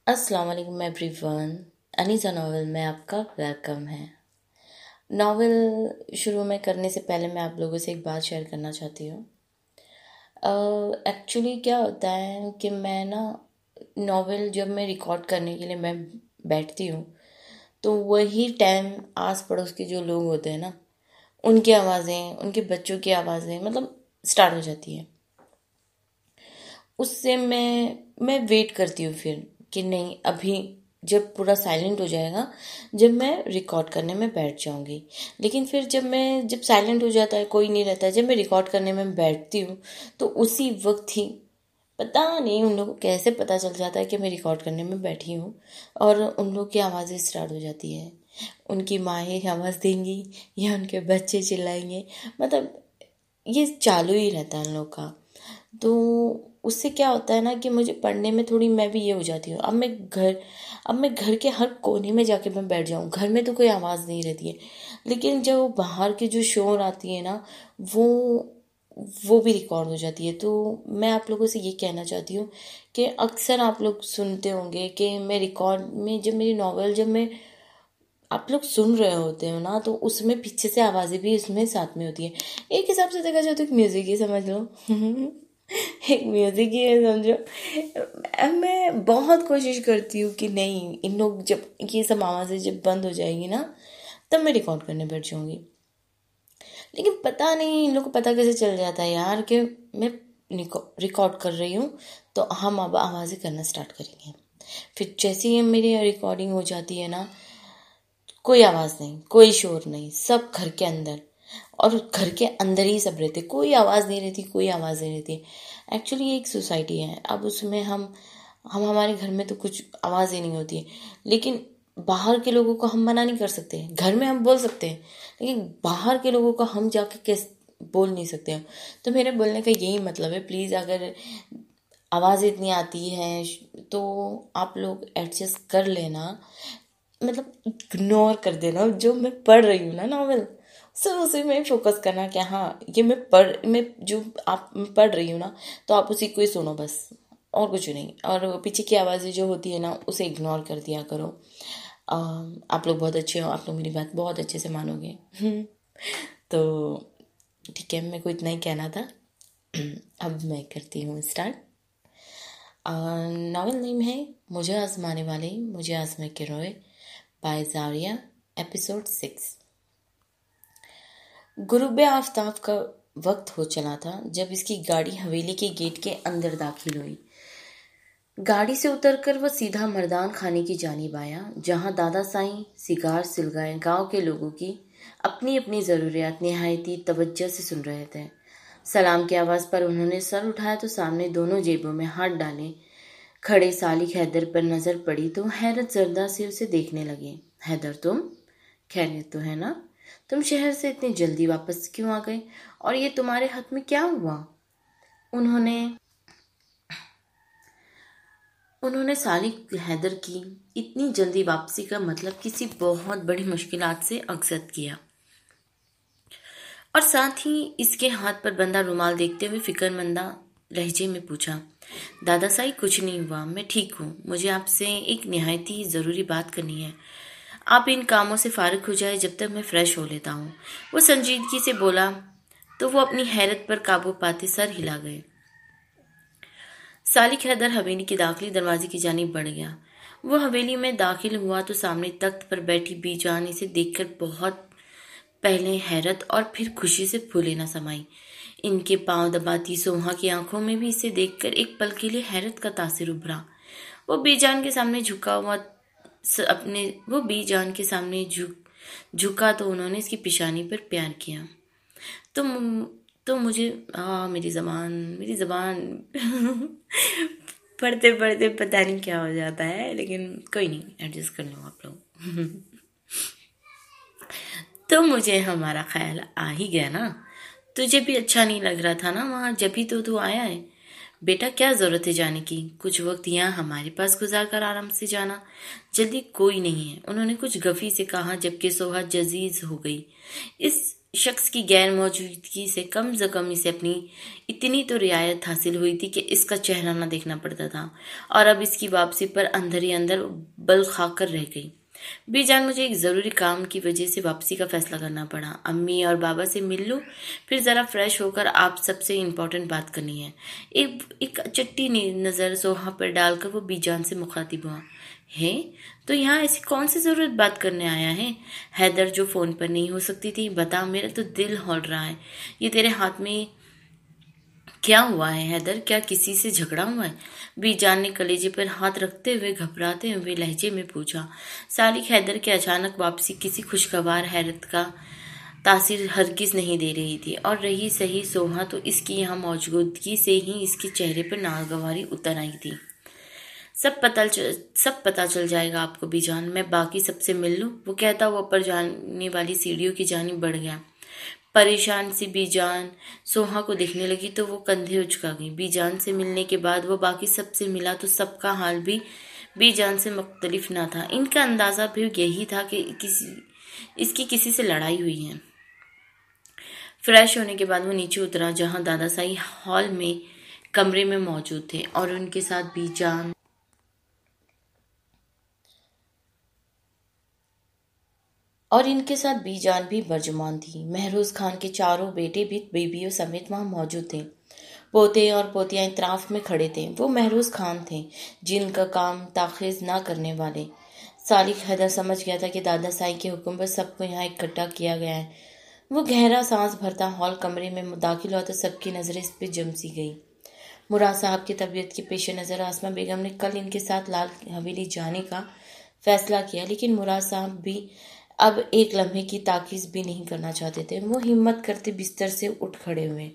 अस्सलाम वालेकुम everyone. Anisa novel में आपका वेलकम है। नावल शुरू में करने से पहले मैं आप लोगों से एक बात शेयर करना चाहती हूँ। एक्चुअली क्या होता है कि मैं ना नावल जब मैं रिकॉर्ड करने के लिए मैं बैठती हूँ तो वही टाइम आस पड़ोस के जो लोग होते हैं ना, उनकी आवाज़ें, उनके बच्चों की आवाज़ें मतलब स्टार्ट हो जाती है। उससे मैं वेट करती हूँ फिर कि नहीं, अभी जब पूरा साइलेंट हो जाएगा, जब मैं रिकॉर्ड करने में बैठ जाऊंगी। लेकिन फिर जब साइलेंट हो जाता है, कोई नहीं रहता है, जब मैं रिकॉर्ड करने में बैठती हूँ तो उसी वक्त ही पता नहीं उन लोगों को कैसे पता चल जाता है कि मैं रिकॉर्ड करने में बैठी हूँ, और उन लोग की आवाज़ें स्टार्ट हो जाती है। उनकी माएँ आवाज़ देंगी या उनके बच्चे चिल्लाएंगे, मतलब ये चालू ही रहता है उन लोग का। तो उससे क्या होता है ना कि मुझे पढ़ने में थोड़ी मैं भी ये हो जाती हूँ। अब मैं घर के हर कोने में जाके मैं बैठ जाऊँ, घर में तो कोई आवाज़ नहीं रहती है, लेकिन जो बाहर की जो शोर आती है ना, वो वो भी रिकॉर्ड हो जाती है। तो मैं आप लोगों से ये कहना चाहती हूँ कि अक्सर आप लोग सुनते होंगे कि मैं रिकॉर्ड में जब मेरी नॉवल जब मैं आप लोग सुन रहे होते हो ना, तो उसमें पीछे से आवाज़ें भी उसमें साथ में होती है। एक हिसाब से देखा जाए तो एक म्यूज़िक ही समझ लो। एक म्यूज़िक ही है समझो। अब मैं बहुत कोशिश करती हूँ कि नहीं, इन लोग जब ये सब आवाज़ें जब बंद हो जाएगी ना, तब मैं रिकॉर्ड करने बैठ जाऊँगी। लेकिन पता नहीं इन लोग को पता कैसे चल जाता है यार कि मैं रिकॉर्ड कर रही हूँ, तो हम अब आवाज़ें करना स्टार्ट करेंगे। फिर जैसे ही मेरी रिकॉर्डिंग हो जाती है ना, कोई आवाज़ नहीं, कोई शोर नहीं, सब घर के अंदर, और घर के अंदर ही सब रहते, कोई आवाज़ नहीं रहती, कोई आवाज़ नहीं रहती। एक्चुअली ये एक सोसाइटी है, अब उसमें हम हमारे घर में तो कुछ आवाज़ ही नहीं होती है, लेकिन बाहर के लोगों को हम मना नहीं कर सकते। घर में हम बोल सकते हैं, लेकिन बाहर के लोगों को हम जाके कैसे बोल नहीं सकते हम। तो मेरे बोलने का यही मतलब है, प्लीज़ अगर आवाज़ इतनी आती है तो आप लोग एडजस्ट कर लेना, मतलब इग्नोर कर देना जो मैं पढ़ रही हूँ ना नॉवल, सिर्फ उसी में फोकस करना कि हाँ, ये मैं जो मैं पढ़ रही हूँ ना, तो आप उसी को ही सुनो बस, और कुछ नहीं। और वो पीछे की आवाज़ें जो होती है ना, उसे इग्नोर कर दिया करो। आप लोग बहुत अच्छे हो, आप लोग मेरी बात बहुत अच्छे से मानोगे। तो ठीक है, मेरे को इतना ही कहना था। अब मैं करती हूँ स्टार्ट। नावल नेम है मुझे आजमाने वाले मुझे आजमा के रोए, बाय जारिया। एपिसोड 6। गुरूब आफ्ताब का वक्त हो चला था जब इसकी गाड़ी हवेली के गेट के अंदर दाखिल हुई। गाड़ी से उतरकर वह सीधा मर्दान खाने की जानिब आया, जहां दादा साईं सिगार सिलगाए गांव के लोगों की अपनी अपनी ज़रूरियात निहायती तवज्जो से सुन रहे थे। सलाम की आवाज़ पर उन्होंने सर उठाया तो सामने दोनों जेबों में हाथ डाले खड़े सालिक हैदर पर नजर पड़ी तो हैरत जरदा से उसे देखने लगे। हैदर, तुम खैरियत तो है ना? तुम शहर से इतनी जल्दी वापस क्यों आ गए, और ये तुम्हारे हाथ में क्या हुआ? उन्होंने उन्होंने सालिक हैदर की इतनी जल्दी वापसी का मतलब किसी बहुत बड़ी मुश्किलात से अवगत किया, और साथ ही इसके हाथ पर बंधा रुमाल देखते हुए फिक्रमंदा लहजे में पूछा, दादा साई कुछ नहीं हुआ, मैं ठीक हूँ। मुझे आपसे एक निहायती ही ज़रूरी बात करनी है। आप इन कामों से फारिग हो जाए जब तक मैं फ्रेश हो लेता हूँ। वो संजीदगी से बोला तो वो अपनी हैरत पर काबू पाते सर हिला गए। सालिक हैदर हवेली के दाखिली दरवाजे की जानिब बढ़ गया। वो हवेली में दाखिल हुआ तो सामने तख्त पर बैठी बीजान इसे देखकर बहुत पहले हैरत और फिर खुशी से फूले न समाई। इनके पांव दबाती सोहा की आंखों में भी इसे देखकर एक पल के लिए हैरत का तासिर उभरा। वो बीजान के सामने झुका हुआ अपने वो बीजान के सामने झुका तो उन्होंने इसकी पिशानी पर प्यार किया। तो तो मुझे मेरी जबान पढ़ते पढ़ते पता नहीं क्या हो जाता है, लेकिन कोई नहीं, एडजस्ट कर लो आप लोग। तो मुझे हमारा ख्याल आ ही गया ना। तुझे भी अच्छा नहीं लग रहा था ना वहां, जब भी तो तू आया है। बेटा, क्या जरूरत है जाने की, कुछ वक्त यहाँ हमारे पास गुजार कर आराम से जाना। जल्दी कोई नहीं है, उन्होंने कुछ गफी से कहा, जबकि सोहा जजीज हो गई। इस شخص کی غیر موجودگی سے کم از کم اسے اپنی اتنی تو رعایت حاصل ہوئی تھی کہ اس کا چہرہ نہ دیکھنا پڑتا تھا، اور اب اس کی واپسی پر اندر ہی اندر بل کھا کر رہ گئی۔ بی جان، مجھے ایک ضروری کام کی وجہ سے واپسی کا فیصلہ کرنا پڑا۔ امی اور بابا سے مل لوں، پھر ذرا فریش ہو کر آپ سب سے امپورٹنٹ بات کرنی ہے۔ ایک چٹی نظر سوہا پر ڈال کر وہ بی جان سے مخاطب ہوا۔ ہے تو یہاں ایسی کون سی ضرورت بات کرنے آیا ہے؟ حیدر جو فون پر نہیں ہو سکتی تھی، بتا، میرا تو دل ہول رہا ہے۔ یہ تیرے ہاتھ میں کیا ہوا ہے حیدر؟ کیا کسی سے جھگڑا ہوا ہے؟ بی جان نے کلیجے پر ہاتھ رکھتے ہوئے گھبراتے ہوئے لہجے میں پوچھا۔ سالک حیدر کے اچانک واپسی کسی خوشگوار حیرت کا تاثیر ہرگز نہیں دے رہی تھی، اور رہی صحیح سوہا تو اس کی یہاں موجودگی سے ہی اس کے چہرے پر ناگواری اتر آئی تھی۔ سب پتہ چل جائے گا آپ کو بی جان، میں باقی سب سے مل لوں، وہ کہتا ہوا اوپر جانے والی سیڑھیوں کی جانب بڑھ گیا۔ پریشان سی بی جان سوہا کو دیکھنے لگی تو وہ کندھے اچکا گئی۔ بی جان سے ملنے کے بعد وہ باقی سب سے ملا تو سب کا حال بھی بی جان سے مختلف نہ تھا۔ ان کا اندازہ بھی یہی تھا کہ اس کی کسی سے لڑائی ہوئی ہے۔ فریش ہونے کے بعد وہ نیچے اترا جہاں دادا سائی ہال میں کمرے میں موجود تھے، اور ان کے ساتھ بی جان بھی برجمان تھی۔ مہروز خان کے چاروں بیٹے بھی بیویوں سمیت وہاں موجود تھے۔ پوتے اور پوتیاں اطراف میں کھڑے تھے۔ وہ مہروز خان تھے جن کا کام تاخیر نہ کرنے والے۔ سالک حیدر سمجھ گیا تھا کہ دادا سائی کے حکم پر سب کو یہاں اکٹھا کیا گیا ہے۔ وہ گہرا سانس بھرتا ہال کمرے میں داخل ہوا تو سب کی نظریں اس پہ جم سی گئی۔ مراد صاحب کی طبیعت کے پیش نظر آسمہ بیگم نے کل ان کے ساتھ لال حویلی جانے کا فیصلہ کیا، لیکن مراد صاحب بھی اب ایک لمحے کی تاکید بھی نہیں کرنا چاہتے تھے۔ وہ ہمت کرتے بستر سے اٹھ کھڑے ہوئے۔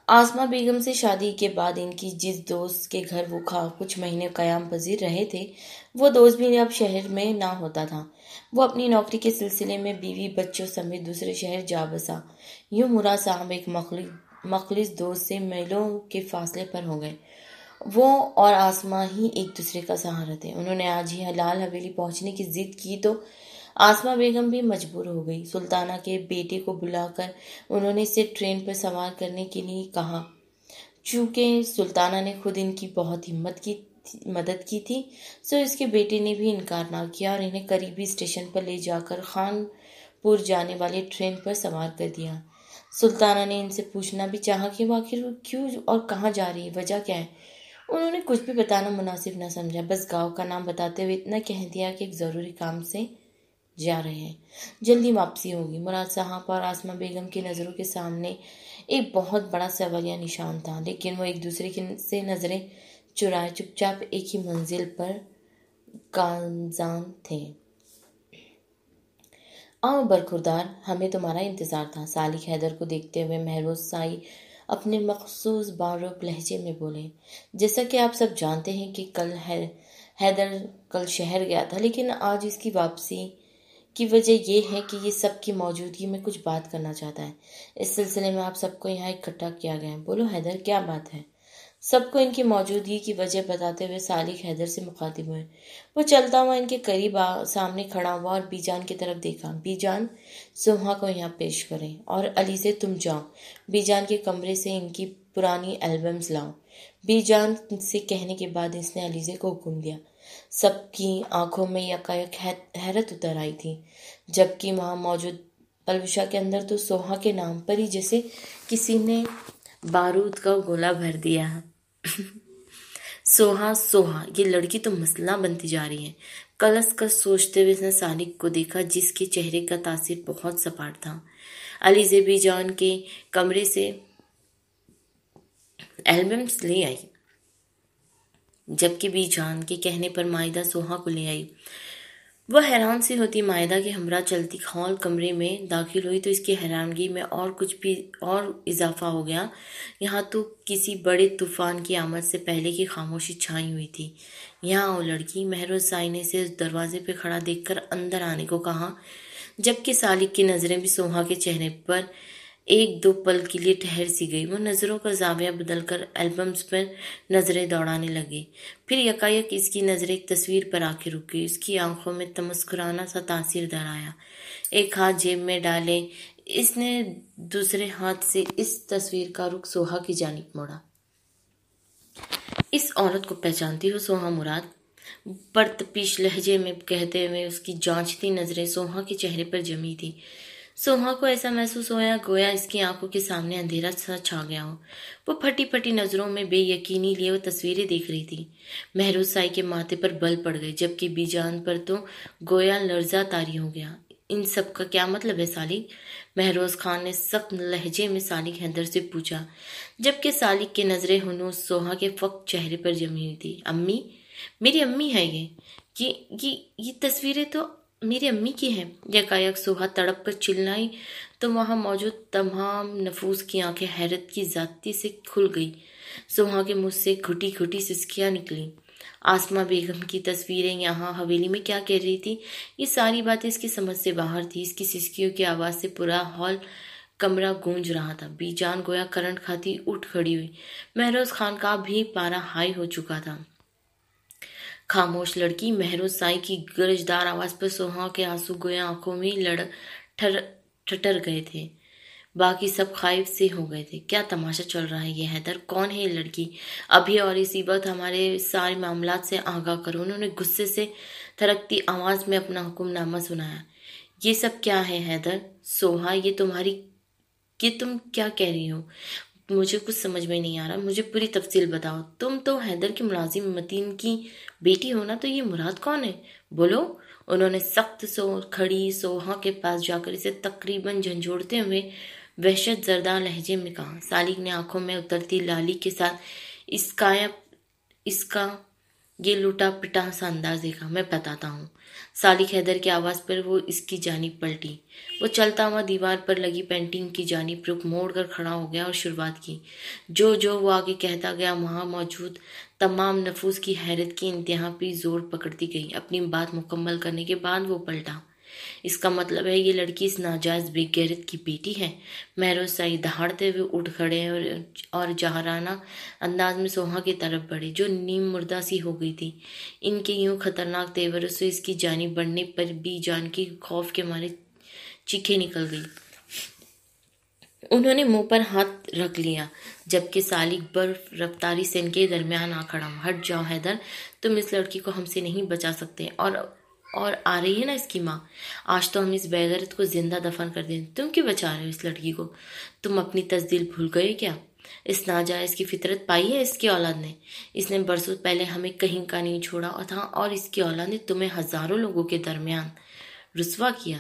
آسمہ بیگم سے شادی کے بعد ان کی جس دوست کے گھر وہ کچھ مہینے قیام پذیر رہے تھے، وہ دوست بھی اب شہر میں نہ ہوتا تھا۔ وہ اپنی نوکری کے سلسلے میں بیوی بچوں سمیت دوسرے شہر جا بسا۔ یوں مراد صاحب ایک مخلص دوست سے میلوں کے فاصلے پر ہو گئے۔ وہ اور آسمہ ہی ایک دوسرے کا سہارا تھے۔ انہوں نے آج ہی لال حویلی پہنچنے کی ضد کی تو آسمہ بیگم بھی مجبور ہو گئی۔ سلطانہ کے بیٹے کو بلا کر انہوں نے اسے ٹرین پر سوار کرنے کے لیے کہا۔ چونکہ سلطانہ نے خود ان کی بہت مدد کی تھی، سو اس کے بیٹے نے بھی انکار نہ کیا اور انہیں قریبی اسٹیشن پر لے جا کر خان پور جانے والی ٹرین پر سوار کر دیا۔ سلطانہ نے ان سے پوچھنا بھی چاہا کہ وہ آخر کیوں اور کہاں جا رہی ہے، وجہ کیا ہے۔ انہوں نے کچھ بھی بتانا مناسب نہ سمجھا، بس گاؤں کا نام بتاتے ہوئے اتنا کہہ دیا کہ ایک ضروری کام سے جا رہے ہیں، جلدی واپسی ہوگی۔ مراد صاحب اور آسمہ بیگم کی نظروں کے سامنے ایک بہت بڑا سوالیہ نشان تھا، لیکن وہ ایک دوسرے سے نظریں چرائے چپ چاپ ایک ہی منزل پر گامزن تھے۔ آؤ برخوردار، ہمیں تمہارا انتظار تھا۔ سالک حیدر کو دیکھتے ہوئے مہروز سائی اپنے مخصوص باروب لہجے میں بولے۔ جیسا کہ آپ سب جانتے ہیں کہ حیدر کل شہر گیا تھا، لیکن آج اس کی واپسی کی وجہ یہ ہے کہ یہ سب کی موجودگی میں کچھ بات کرنا چاہتا ہے۔ اس سلسلے میں آپ سب کو یہاں اکٹھا کیا گیا ہے۔ بولو حیدر، کیا بات ہے؟ سب کو ان کی موجودگی کی وجہ بتاتے ہوئے سالک حیدر سے مخاطب ہوئے۔ وہ چلتا ہوا ان کے قریب سامنے کھڑا ہوا اور بی جان کی طرف دیکھا۔ بی جان، سوہا کو یہاں پیش کریں، اور علی سے تم جاؤ بی جان کے کمرے سے ان کی پرانی البمز لاؤ۔ بی جان سے کہنے کے بعد اس نے علیزے کو حکم دیا۔ سب کی آنکھوں میں یکایک حیرت اتر آئی تھی، جبکہ وہاں موجود پلوشا کے اندر تو سوہا کے نام پر ہی جیسے کسی نے بارود کا گولہ بھر دیا۔ سوہا، یہ لڑکی تو مسئلہ بنتی جا رہی ہے۔ کلس کس سوچتے ہوئے اس نے سالک کو دیکھا، جس کے چہرے کا تاثر بہت سپاٹ تھا۔ علیزے بی جان کے کمرے سے البمز لے آئی، جبکہ بی جان کے کہنے پر مائدہ سوہا کو لے آئی۔ وہ حیران سی ہوتی مائدہ کے ہمراہ چلتی ہال کمرے میں داخل ہوئی تو اس کی حیرانگی میں اور اضافہ ہو گیا۔ یہاں تو کسی بڑے طوفان کی آمد سے پہلے کی خاموشی چھائی ہوئی تھی۔ یہاں آؤ لڑکی، مہروز سائی نے اسے اس دروازے پہ کھڑا دیکھ کر اندر آنے کو کہا، جبکہ سالک کی نظریں بھی سوہا کے چہرے پر ایک دو پل کے لیے ٹھہر سی گئی، وہ نظروں کا زاویہ بدل کر البمز پر نظریں دوڑانے لگی۔ پھر یکایک اس کی نظریں ایک تصویر پر آ کے رک گئی، اس کی آنکھوں میں تمسکرانا سا تاثیر در آیا۔ ایک ہاتھ جیب میں ڈالے اس نے دوسرے ہاتھ سے اس تصویر کا رخ سوہا کی جانب موڑا۔ اس عورت کو پہچانتی ہو سوہا مراد؟ پرتپیش لہجے میں کہتے ہوئے اس کی جانچتی نظریں سوہا کے چہرے پر جمی تھی۔ سوہا کو ایسا محسوس ہوا گویا اس کی آنکھوں کے سامنے اندھیرا سا چھا گیا ہو۔ وہ پھٹی پھٹی نظروں میں بے یقینی لیے وہ تصویریں دیکھ رہی تھی۔ مہروز سائی کے ماتھے پر بل پڑ گئے، جبکہ بی جان پر تو گویا لرزہ طاری ہو گیا۔ ان سب کا کیا مطلب ہے سالک؟ مہروز خان نے سخت لہجے میں سالک حیدر سے پوچھا، جبکہ سالک کی نظریں ہنوز سوہا کے فقط چہرے پر جمی ہوئی تھی۔ امی؟ میری امی ہے یہ تصویریں تو میری امی کی ہیں۔ یکایک سوہا تڑپ کر چلائی تو وہاں موجود تمام نفوس کی آنکھیں حیرت کی ذاتی سے کھل گئی۔ سوہا کے منہ سے گھٹی گھٹی سسکیاں نکلیں۔ آسماں بیگم کی تصویریں یہاں حویلی میں کیا کہہ رہی تھی؟ یہ ساری باتیں اس کی سمجھ سے باہر تھی۔ اس کی سسکیوں کی آواز سے پورا ہال کمرہ گونج رہا تھا۔ بی جان گویا کرنٹ کھاتی اٹھ کھڑی ہوئی۔ مہروز خان کا بھی پارا ہائی ہو چکا تھا۔ خاموش لڑکی! مہروز سائی کی گرجدار آواز پر سوہا کے آنسو گویا آنکھوں میں ٹھٹر گئے تھے۔ باقی سب خائف سے ہو گئے تھے۔ کیا تماشا چل رہا ہے یہ حیدر؟ کون ہے یہ لڑکی؟ ابھی اور اسی وقت ہمارے سارے معاملات سے آگاہ کرو۔ انہوں نے غصے سے تھرکتی آواز میں اپنا حکم نامہ سنایا۔ یہ سب کیا ہے حیدر؟ سوہا یہ تم کیا کہہ رہی ہو؟ مجھے کچھ سمجھ میں نہیں آ رہا، مجھے پوری تفصیل بتاؤ۔ تم تو حیدر کے ملازم متین کی بیٹی ہو نا، تو یہ مراد کون ہے؟ بولو۔ انہوں نے سخت کھڑی سوہا کے پاس جا کر اسے تقریباً جھنجھوڑتے ہوئے وحشت زدہ لہجے میں کہا۔ سالک نے آنکھوں میں اترتی لالی کے ساتھ اس کا یہ لوٹا پٹا سا انداز دیکھا۔ میں بتاتا ہوں۔ سالک حیدر کی آواز پر وہ اس کی جانب پلٹی۔ وہ چلتا ہوا دیوار پر لگی پینٹنگ کی جانب رخ موڑ کر کھڑا ہو گیا اور شروعات کی۔ جو وہ آگے کہتا گیا، وہاں موجود تمام نفوس کی حیرت کی انتہا پہ زور پکڑتی گئی۔ اپنی بات مکمل کرنے کے بعد وہ پلٹا۔ اس کا مطلب ہے یہ لڑکی اس ناجائز بے غیرت کی بیٹی ہے؟ مہروز سائی دہاڑتے ہوئے اٹھ کھڑے اور جاہرانہ انداز میں سوہا کی طرف بڑھے، جو نیم مردہ سی ہو گئی تھی۔ ان کے یوں خطرناک تیوروں سے اس کی جانب بڑھنے پر بی جان کی خوف کے مارے چیخیں نکل گئی۔ انہوں نے منہ پر ہاتھ رکھ لیا، جبکہ سالک برف رفتاری سے ان کے درمیان آ کھڑا۔ ہٹ جاؤ حیدر، تم اس لڑکی کو ہم سے نہیں بچا سکتے۔ اور آ رہی ہے نا اس کی ماں، آج تو ہم اس بے غیرت کو زندہ دفن کر دیں۔ تم کیوں بچا رہے ہو اس لڑکی کو؟ تم اپنی تزدیل بھول گئے کیا؟ اس ناجائز کی فطرت پائی ہے اس کی اولاد نے۔ اس نے برسوں پہلے ہمیں کہیں کا نہیں چھوڑا تھا، اور اس کی اولاد نے تمہیں ہزاروں لوگوں کے درمیان رسوا کیا۔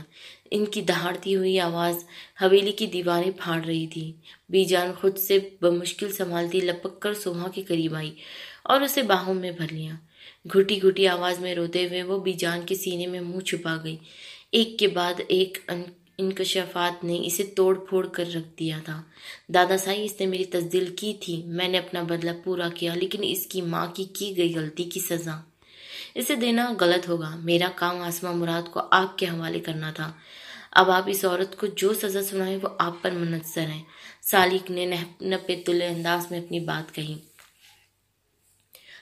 ان کی دہاڑتی ہوئی آواز حویلی کی دیواریں پھاڑ رہی تھی۔ بی جان خود سے بمشکل سنبھالتی لپک کر سوہا کے قریب آئی اور اسے باہوں میں بھر لیا۔ گھٹی گھٹی آواز میں روتے ہوئے وہ بی جان کے سینے میں منہ چھپا گئی۔ ایک کے بعد ایک انکشافات نے اسے توڑ پھوڑ کر رکھ دیا تھا۔ دادا سائی، اس نے میری تزدیل کی تھی، میں نے اپنا بدلہ پورا کیا، لیکن اس کی ماں کی گئی غلطی کی سزا اسے دینا غلط ہوگا۔ میرا کام آسماں مراد کو آپ کے حوالے کرنا تھا۔ اب آپ اس عورت کو جو سزا سنائیں وہ آپ پر منحصر ہے۔ سالک نے نپے تلے انداز میں اپنی بات کہی۔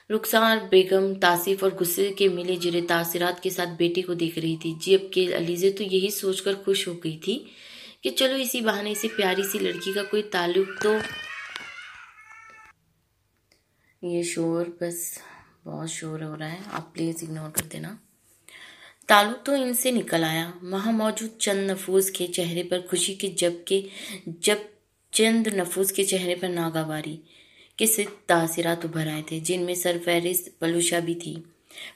رخسار بیگم تاسف اور غصے کے ملے جلے تاثرات کے ساتھ بیٹی کو دیکھ رہی تھی، جبکہ علیزے تو یہی سوچ کر خوش ہو گئی تھی کہ چلو اسی بہانے سے پیاری سی لڑکی کا کوئی تعلق تو۔ یہ شور بس بہت شور ہو رہا ہے، آپ پلیز اگنور کر دینا۔ تعلق تو ان سے نکل آیا۔ وہاں موجود چند نفوس کے چہرے پر خوشی کے جب چند نفوس کے چہرے پر ناگواری کے تاثرات ابھر آئے تھے، جن میں سرفہرست بلوشا بھی تھی۔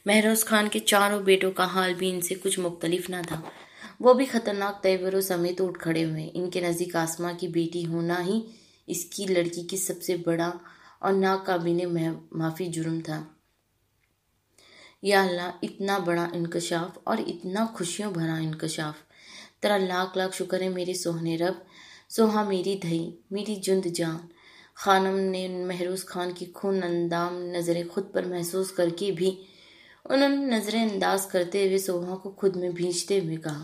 مہروز خان کے چاروں بیٹوں کا حال بھی ان سے کچھ مختلف نہ تھا۔ وہ بھی خطرناک تیوروں سمیت اٹھ کھڑے ہوئے۔ ان کے نزدیک آسماں کی بیٹی ہونا ہی اس کی لڑکی کی سب سے بڑا اور ناقابل معافی جرم تھا۔ یا اللہ، اتنا بڑا انکشاف اور اتنا خوشیوں بھرا انکشاف! تیرا لاکھ لاکھ شکر ہے میرے سوہنے رب۔ سوہا میری دھئی، میری جند جان۔ خانم نے مہروز خان کی خون اندام نظریں خود پر محسوس کر کے بھی انہوں نے نظریں انداز کرتے ہوئے سوہا کو خود میں بھینچتے ہوئے کہا،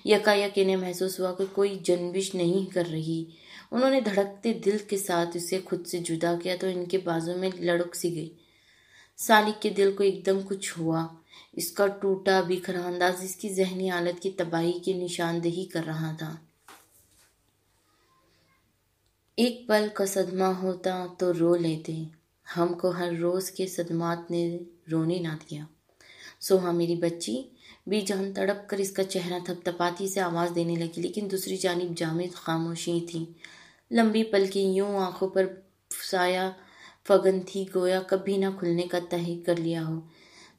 यकायक इन्हें महसूस हुआ कि कोई जनबिश नहीं कर रही। उन्होंने धड़कते दिल के साथ इसे खुद से जुदा किया तो इनके बाजू में लड़क सी गई। सालिक के दिल को एकदम कुछ हुआ। इसका टूटा बिखरा अंदाज इसकी जहनी हालत की तबाही की निशानदेही कर रहा था। एक पल का सदमा होता तो रो लेते, हमको हर रोज के सदमात ने रोने ना दिया। सोहा मेरी बच्ची, बीजान तड़प कर इसका चेहरा थपथपाती से आवाज देने लगी, लेकिन दूसरी जानिब जामिद खामोशी थी। लंबी पलकें यूं आंखों पर साया फगन थी, गोया कभी ना खुलने का तय कर लिया हो।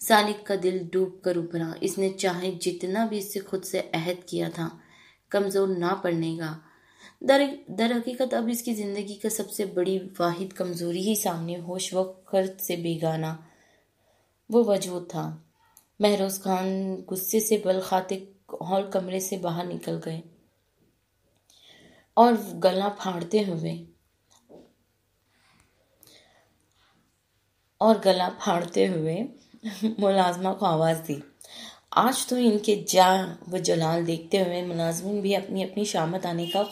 सालिक का दिल डूब कर उभरा। इसने चाहे जितना भी इससे खुद से अहद किया था, कमजोर ना पड़ने का। दर हकीकत अब इसकी जिंदगी का सबसे बड़ी वाहिद कमजोरी ही सामने होश व खर्च से बेगाना वो वजूद था। महरोज खान गुस्से से बल खाते हॉल कमरे से बाहर निकल गए और गला फाड़ते हुए मुलाजमा को आवाज दी। आज तो इनके जा व जलाल देखते हुए मुलाजमिन भी अपनी अपनी शामत आने का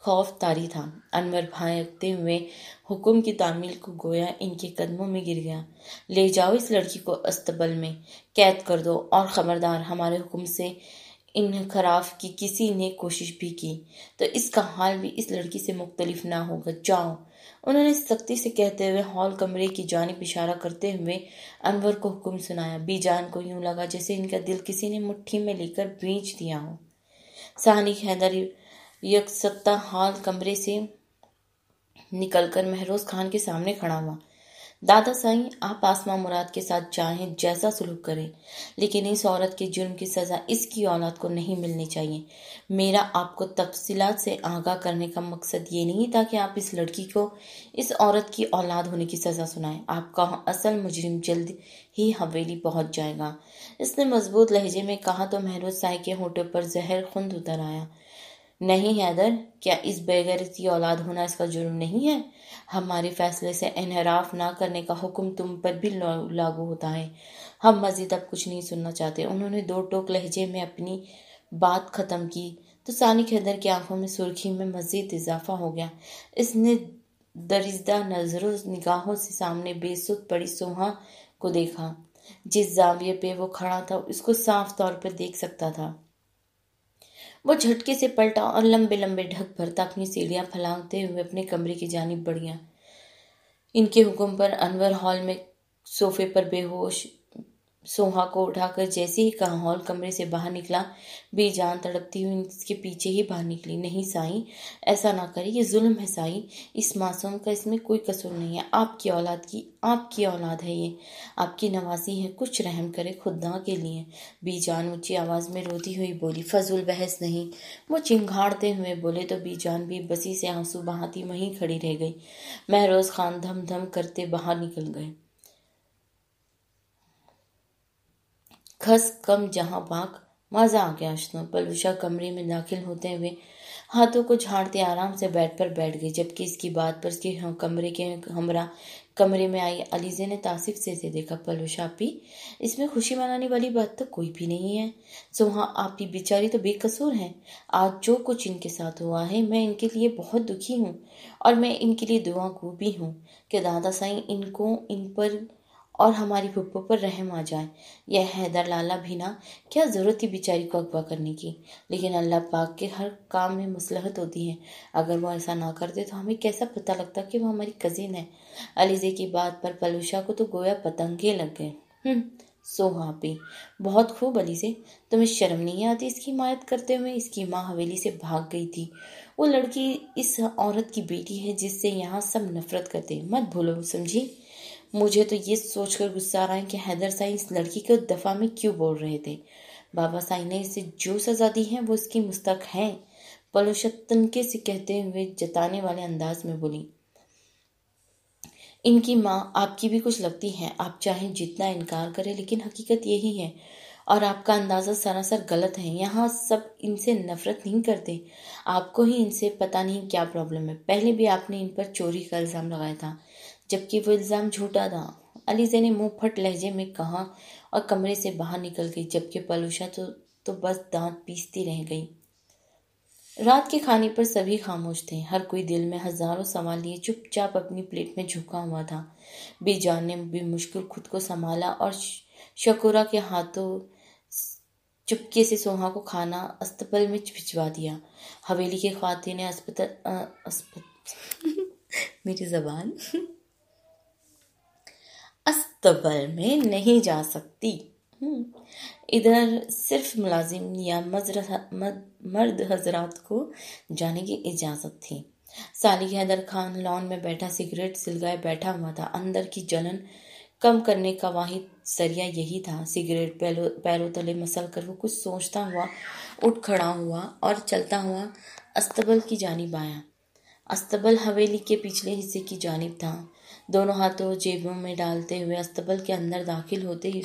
खौफ तारी था। अनवर भागते हुए हुक्म की तामील को गोया इनके कदमों में गिर गया। ले जाओ इस लड़की को अस्तबल में कैद कर दो, और खबरदार हमारे हुक्म से इनखराफ की किसी ने कोशिश भी की तो इसका हाल भी इस लड़की से मुख्तलिफ ना होगा। जाओ, उन्होंने सख्ती से कहते हुए हॉल कमरे की जानिब इशारा करते हुए अनवर को हुक्म सुनाया। बीजान को यूं लगा जैसे इनका दिल किसी ने मुट्ठी में लेकर भींच दिया हो। सानिक हैदर यकसत्ता हॉल कमरे से निकलकर महरोज खान के सामने खड़ा हुआ। दादा साईं, आप आसमा मुराद के साथ चाहें जैसा सुलूक करें, लेकिन इस औरत के जुर्म की सजा इसकी औलाद को नहीं मिलनी चाहिए। मेरा आपको तफसीलात से आगाह करने का मकसद ये नहीं था कि आप इस लड़की को इस औरत की औलाद होने की सजा सुनाएं। आपका असल मुजरिम जल्द ही हवेली पहुंच जाएगा। इसने मजबूत लहजे में कहा तो महरोज साईं के होठों पर जहर खुंद उतर आया। नहीं हैदर, क्या इस बेगैरत की औलाद होना इसका जुर्म नहीं है? हमारे फैसले से इनहराफ ना करने का हुक्म तुम पर भी लागू होता है। हम मजीद अब कुछ नहीं सुनना चाहते। उन्होंने दो टोक लहजे में अपनी बात खत्म की तो सानिक हैदर की आंखों में सुर्खी में मजीद इजाफा हो गया। इसने दरिज्दा नजरों निगाहों से सामने बेसुध पड़ी सोहा को देखा। जिस जाविये पे वो खड़ा था उसको साफ तौर पर देख सकता था। वो झटके से पलटा और लंबे लंबे ढक भरता अपनी सीढ़ियां फैलाते हुए अपने कमरे की जानिब बढ़ गया। इनके हुक्म पर अनवर हॉल में सोफे पर बेहोश सोहा को उठाकर जैसे ही कहा हॉल कमरे से बाहर निकला, बेजान तड़पती हुई इसके पीछे ही बाहर निकली। नहीं साईं, ऐसा ना करे, ये जुल्म है साईं। इस मासूम का इसमें कोई कसूर नहीं है। आपकी औलाद है, ये आपकी नवासी है। कुछ रहम करे खुदा के लिए। बीजान ऊंची आवाज में रोती हुई बोली। फजूल बहस नहीं, वो चिंगाड़ते हुए बोले तो बीजान भी बसी से आंसू बहाती वहीं खड़ी रह गई। महरोज खान धम धम करते बाहर निकल गए। खस कम जहां बाक, मजा आ गया अश्नो। पलूषा कमरे में दाखिल होते हुए हाथों को झाड़ते आराम से बेड पर बैठ गई, जबकि इसकी बात पर उसके कमरे के हमरा कमरे में आई अलीजे ने तासिफ से देखा। पलूषा आपी, इसमें खुशी मनाने वाली बात तो कोई भी नहीं है। सोहा आपी बेचारी तो बेकसूर है। आज जो कुछ इनके साथ हुआ है, मैं इनके लिए बहुत दुखी हूँ और मैं इनके लिए दुआ गो भी हूँ कि दादा साईं इनको इन पर और हमारी फुप्पो पर रहम आ जाए। यह हैदर लाला भी ना, क्या जरूरत थी बेचारी को अगवा करने की, लेकिन अल्लाह पाक के हर काम में मसलहत होती है। अगर वो ऐसा ना करते तो हमें कैसा पता लगता कि वो हमारी कजिन है। अलीजे की बात पर पलूषा को तो गोया पतंगे लग गए। सोहा पे बहुत खूब अलीजे, तुम्हें शर्म नहीं आती इसकी हिमायत करते हुए? इसकी माँ हवेली से भाग गई थी। वो लड़की इस औरत की बेटी है जिससे यहाँ सब नफरत करते, मत भूलो, समझी? मुझे तो ये सोचकर गुस्सा आ रहा है कि हैदर साईं इस लड़की को दफा में क्यों बोल रहे थे। बाबा साईं ने इसे जो सजा दी है वो इसकी मुस्तक है। पलूषा तनके से कहते हुए जताने वाले अंदाज में बोली। इनकी माँ आपकी भी कुछ लगती है। आप चाहे जितना इनकार करें, लेकिन हकीकत यही है और आपका अंदाजा सरासर गलत है। यहाँ सब इनसे नफरत नहीं करते, आपको ही इनसे पता नहीं क्या प्रॉब्लम है। पहले भी आपने इन पर चोरी का इल्जाम लगाया था, जबकि वो इल्जाम झूठा था। अलीजे ने मुंह फट लहजे में कहा और कमरे से बाहर निकल गई, जबकि पलूषा तो तो बस दांत पीसती रह गई। रात के खाने पर सभी खामोश थे। हर कोई दिल में हजारों सवाल लिए चुपचाप अपनी प्लेट में झुका हुआ था। बेजान ने भी मुश्किल खुद को संभाला और शकुरा के हाथों चुपके से सोहा को खाना अस्तबल में भिजवा दिया। हवेली की ख्वातीनें मेरी जबान अस्तबल में नहीं जा सकती। इधर सिर्फ मुलाजिम या मर्द हजरात को जाने की इजाजत थी। सालिक हैदर खान लॉन में बैठा सिगरेट सिलगाए बैठा हुआ था। अंदर की जलन कम करने का वाहिद जरिया यही था। सिगरेट पैरों तले मसल कर वो कुछ सोचता हुआ उठ खड़ा हुआ और चलता हुआ अस्तबल की जानिब आया। अस्तबल हवेली के पिछले हिस्से की जानिब था। दोनों हाथों जेबों में डालते हुए अस्तबल के अंदर दाखिल होते ही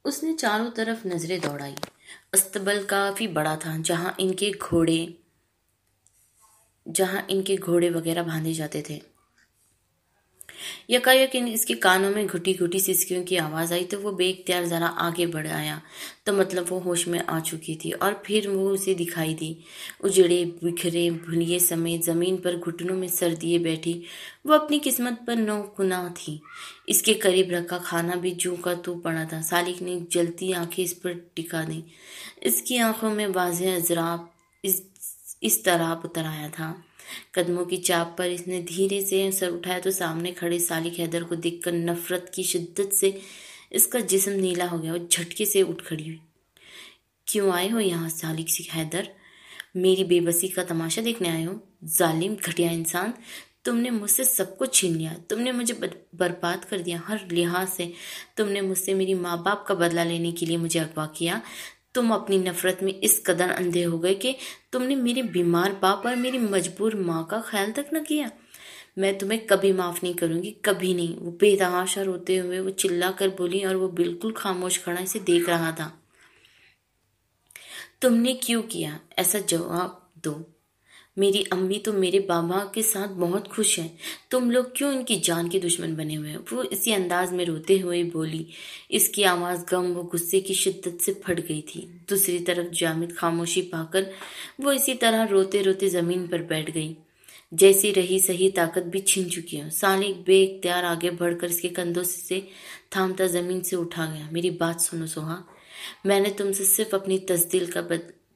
उसने चारों तरफ नजरें दौड़ाई। अस्तबल काफी बड़ा था, जहां इनके घोड़े वगैरह बांधे जाते थे। यकायक इसके कानों में घुटी घुटी सिसकियों की आवाज आई तो वो बेख्तियार जरा आगे बढ़ आया। तो मतलब वो होश में आ चुकी थी और फिर वो उसे दिखाई दी, उजड़े बिखरे भुलिये समेत जमीन पर घुटनों में सर दिए बैठी। वो अपनी किस्मत पर नौकुना थी। इसके करीब रखा खाना भी जू का तू पड़ा था। सालिक ने जलती आंखें इस पर टिका दी। इसकी आंखों में वाज़ेह अजराब इस तरह उतर आया था। कदमों की चाप पर इसने धीरे से सर उठाया तो सामने खड़े सालिक हैदर को देखकर नफरत की शिद्दत से इसका जिस्म नीला हो गया और झटके से उठ खड़ी हुई। क्यों आए हो यहाँ सालिक हैदर? मेरी बेबसी का तमाशा देखने आए हो? जालिम घटिया इंसान, तुमने मुझसे सब कुछ छीन लिया। तुमने मुझे बर्बाद कर दिया हर लिहाज से। तुमने मुझसे मेरी माँ बाप का बदला लेने के लिए मुझे अगवा किया। तुम अपनी नफरत में इस कदर अंधे हो गए कि तुमने मेरे बीमार बाप और मेरी मजबूर माँ का ख्याल तक न किया। मैं तुम्हें कभी माफ नहीं करूंगी, कभी नहीं। वो बेतहाशा रोते हुए वो चिल्ला कर बोली और वो बिल्कुल खामोश खड़ा इसे देख रहा था। तुमने क्यों किया? ऐसा जवाब दो। मेरी अम्मी तो मेरे बाबा के साथ बहुत खुश हैं। तुम लोग क्यों इनकी जान के दुश्मन बने हुए हो? वो इसी अंदाज में रोते हुए बोली। इसकी आवाज़ गम व गुस्से की शिद्दत से फट गई थी। दूसरी तरफ जामिद खामोशी पाकर वो इसी तरह रोते रोते ज़मीन पर बैठ गई, जैसी रही सही ताकत भी छीन चुकी हो। सालिक बेइख्तियार आगे बढ़कर इसके कंधों से थामता ज़मीन से उठा गया। मेरी बात सुनो सोहा, मैंने तुमसे सिर्फ अपनी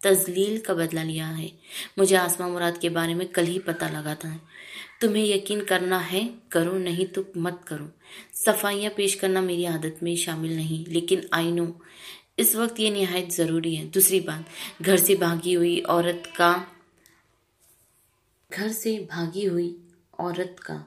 तजलील का बदला लिया है। मुझे आसमा मुराद के बारे में कल ही पता लगा था। तुम्हें यकीन करना है करो, नहीं तो मत करो। सफाइयाँ पेश करना मेरी आदत में शामिल नहीं, लेकिन आई नो इस वक्त ये निहायत ज़रूरी है। दूसरी बात, घर से भागी हुई औरत का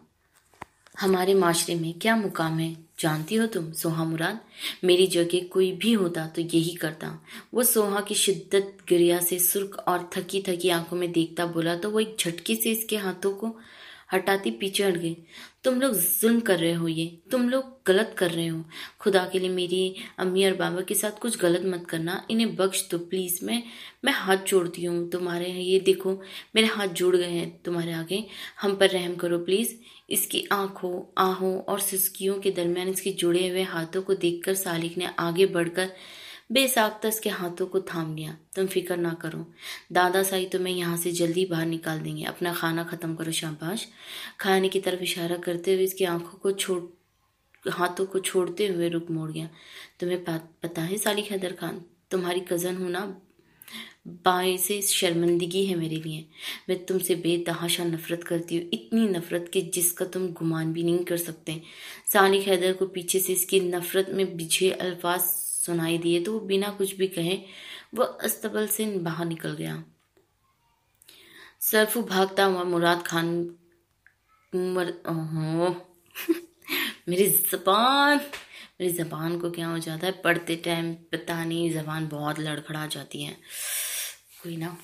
हमारे माशरे में क्या मुकाम है जानती हो तुम सोहा मुराद? मेरी जगह कोई भी होता तो यही करता। वो सोहा की शिद्दत गिरिया से सुर्ख और थकी थकी आंखों में देखता बोला तो वो एक झटके से इसके हाथों को हटाती पीछे हट गई। तुम लोग जुल्म कर रहे हो, ये तुम लोग गलत कर रहे हो। खुदा के लिए मेरी अम्मी और बाबा के साथ कुछ गलत मत करना। इन्हें बख्श दो प्लीज। मैं हाथ जोड़ती हूँ तुम्हारे। ये देखो मेरे हाथ जुड़ गए हैं तुम्हारे आगे। हम पर रहम करो प्लीज। इसकी आहों और सिसकियों के दरमियान इसके जुड़े हुए हाथों को देखकर सालिक ने आगे बढ़कर बेसाख्ता इसके हाथों को थाम लिया। तुम फिक्र ना करो, दादा साई तुम्हें यहाँ से जल्दी बाहर निकाल देंगे। अपना खाना खत्म करो, शाबाश। खाने की तरफ इशारा करते हुए इसकी हाथों को छोड़ते हुए रुक मोड़ गया। तुम्हें पता है सालिक हैदर खान, तुम्हारी कज़न हूं ना, बायसे शर्मिंदगी है मेरे लिए। मैं तुमसे बेतहाशा नफरत करती हूँ, इतनी नफरत कि जिसका तुम गुमान भी नहीं कर सकते। सालिक हैदर को पीछे से इसकी नफरत में बिछे अल्फाज सुनाई दिए तो वो बिना कुछ भी कहे वो अस्तबल से बाहर निकल गया। सरफू भागता हुआ मुराद खान मेरी जबान को क्या हो जाता है पढ़ते टाइम, पता नहीं, जबान बहुत लड़खड़ा जाती है। कोई ना।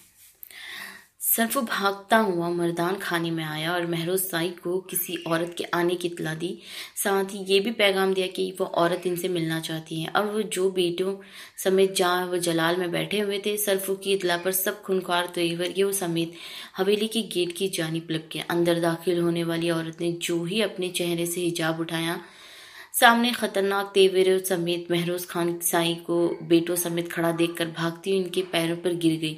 सरफू भागता हुआ मर्दान खाने में आया और महरोज साई को किसी औरत के आने की इत्तला दी। साथ ही ये भी पैगाम दिया कि वो औरत इनसे मिलना चाहती है। और वो जो बेटों समेत जहाँ वो जलाल में बैठे हुए थे, सरफू की इत्तला पर सब खुनखार तेवर समेत हवेली की गेट की जानिब लपके। अंदर दाखिल होने वाली औरत ने जो ही अपने चेहरे से हिजाब उठाया, सामने खतरनाक तेवरों समेत महरोज खान साई को बेटों समेत खड़ा देखकर भागती हुई इनके पैरों पर गिर गई,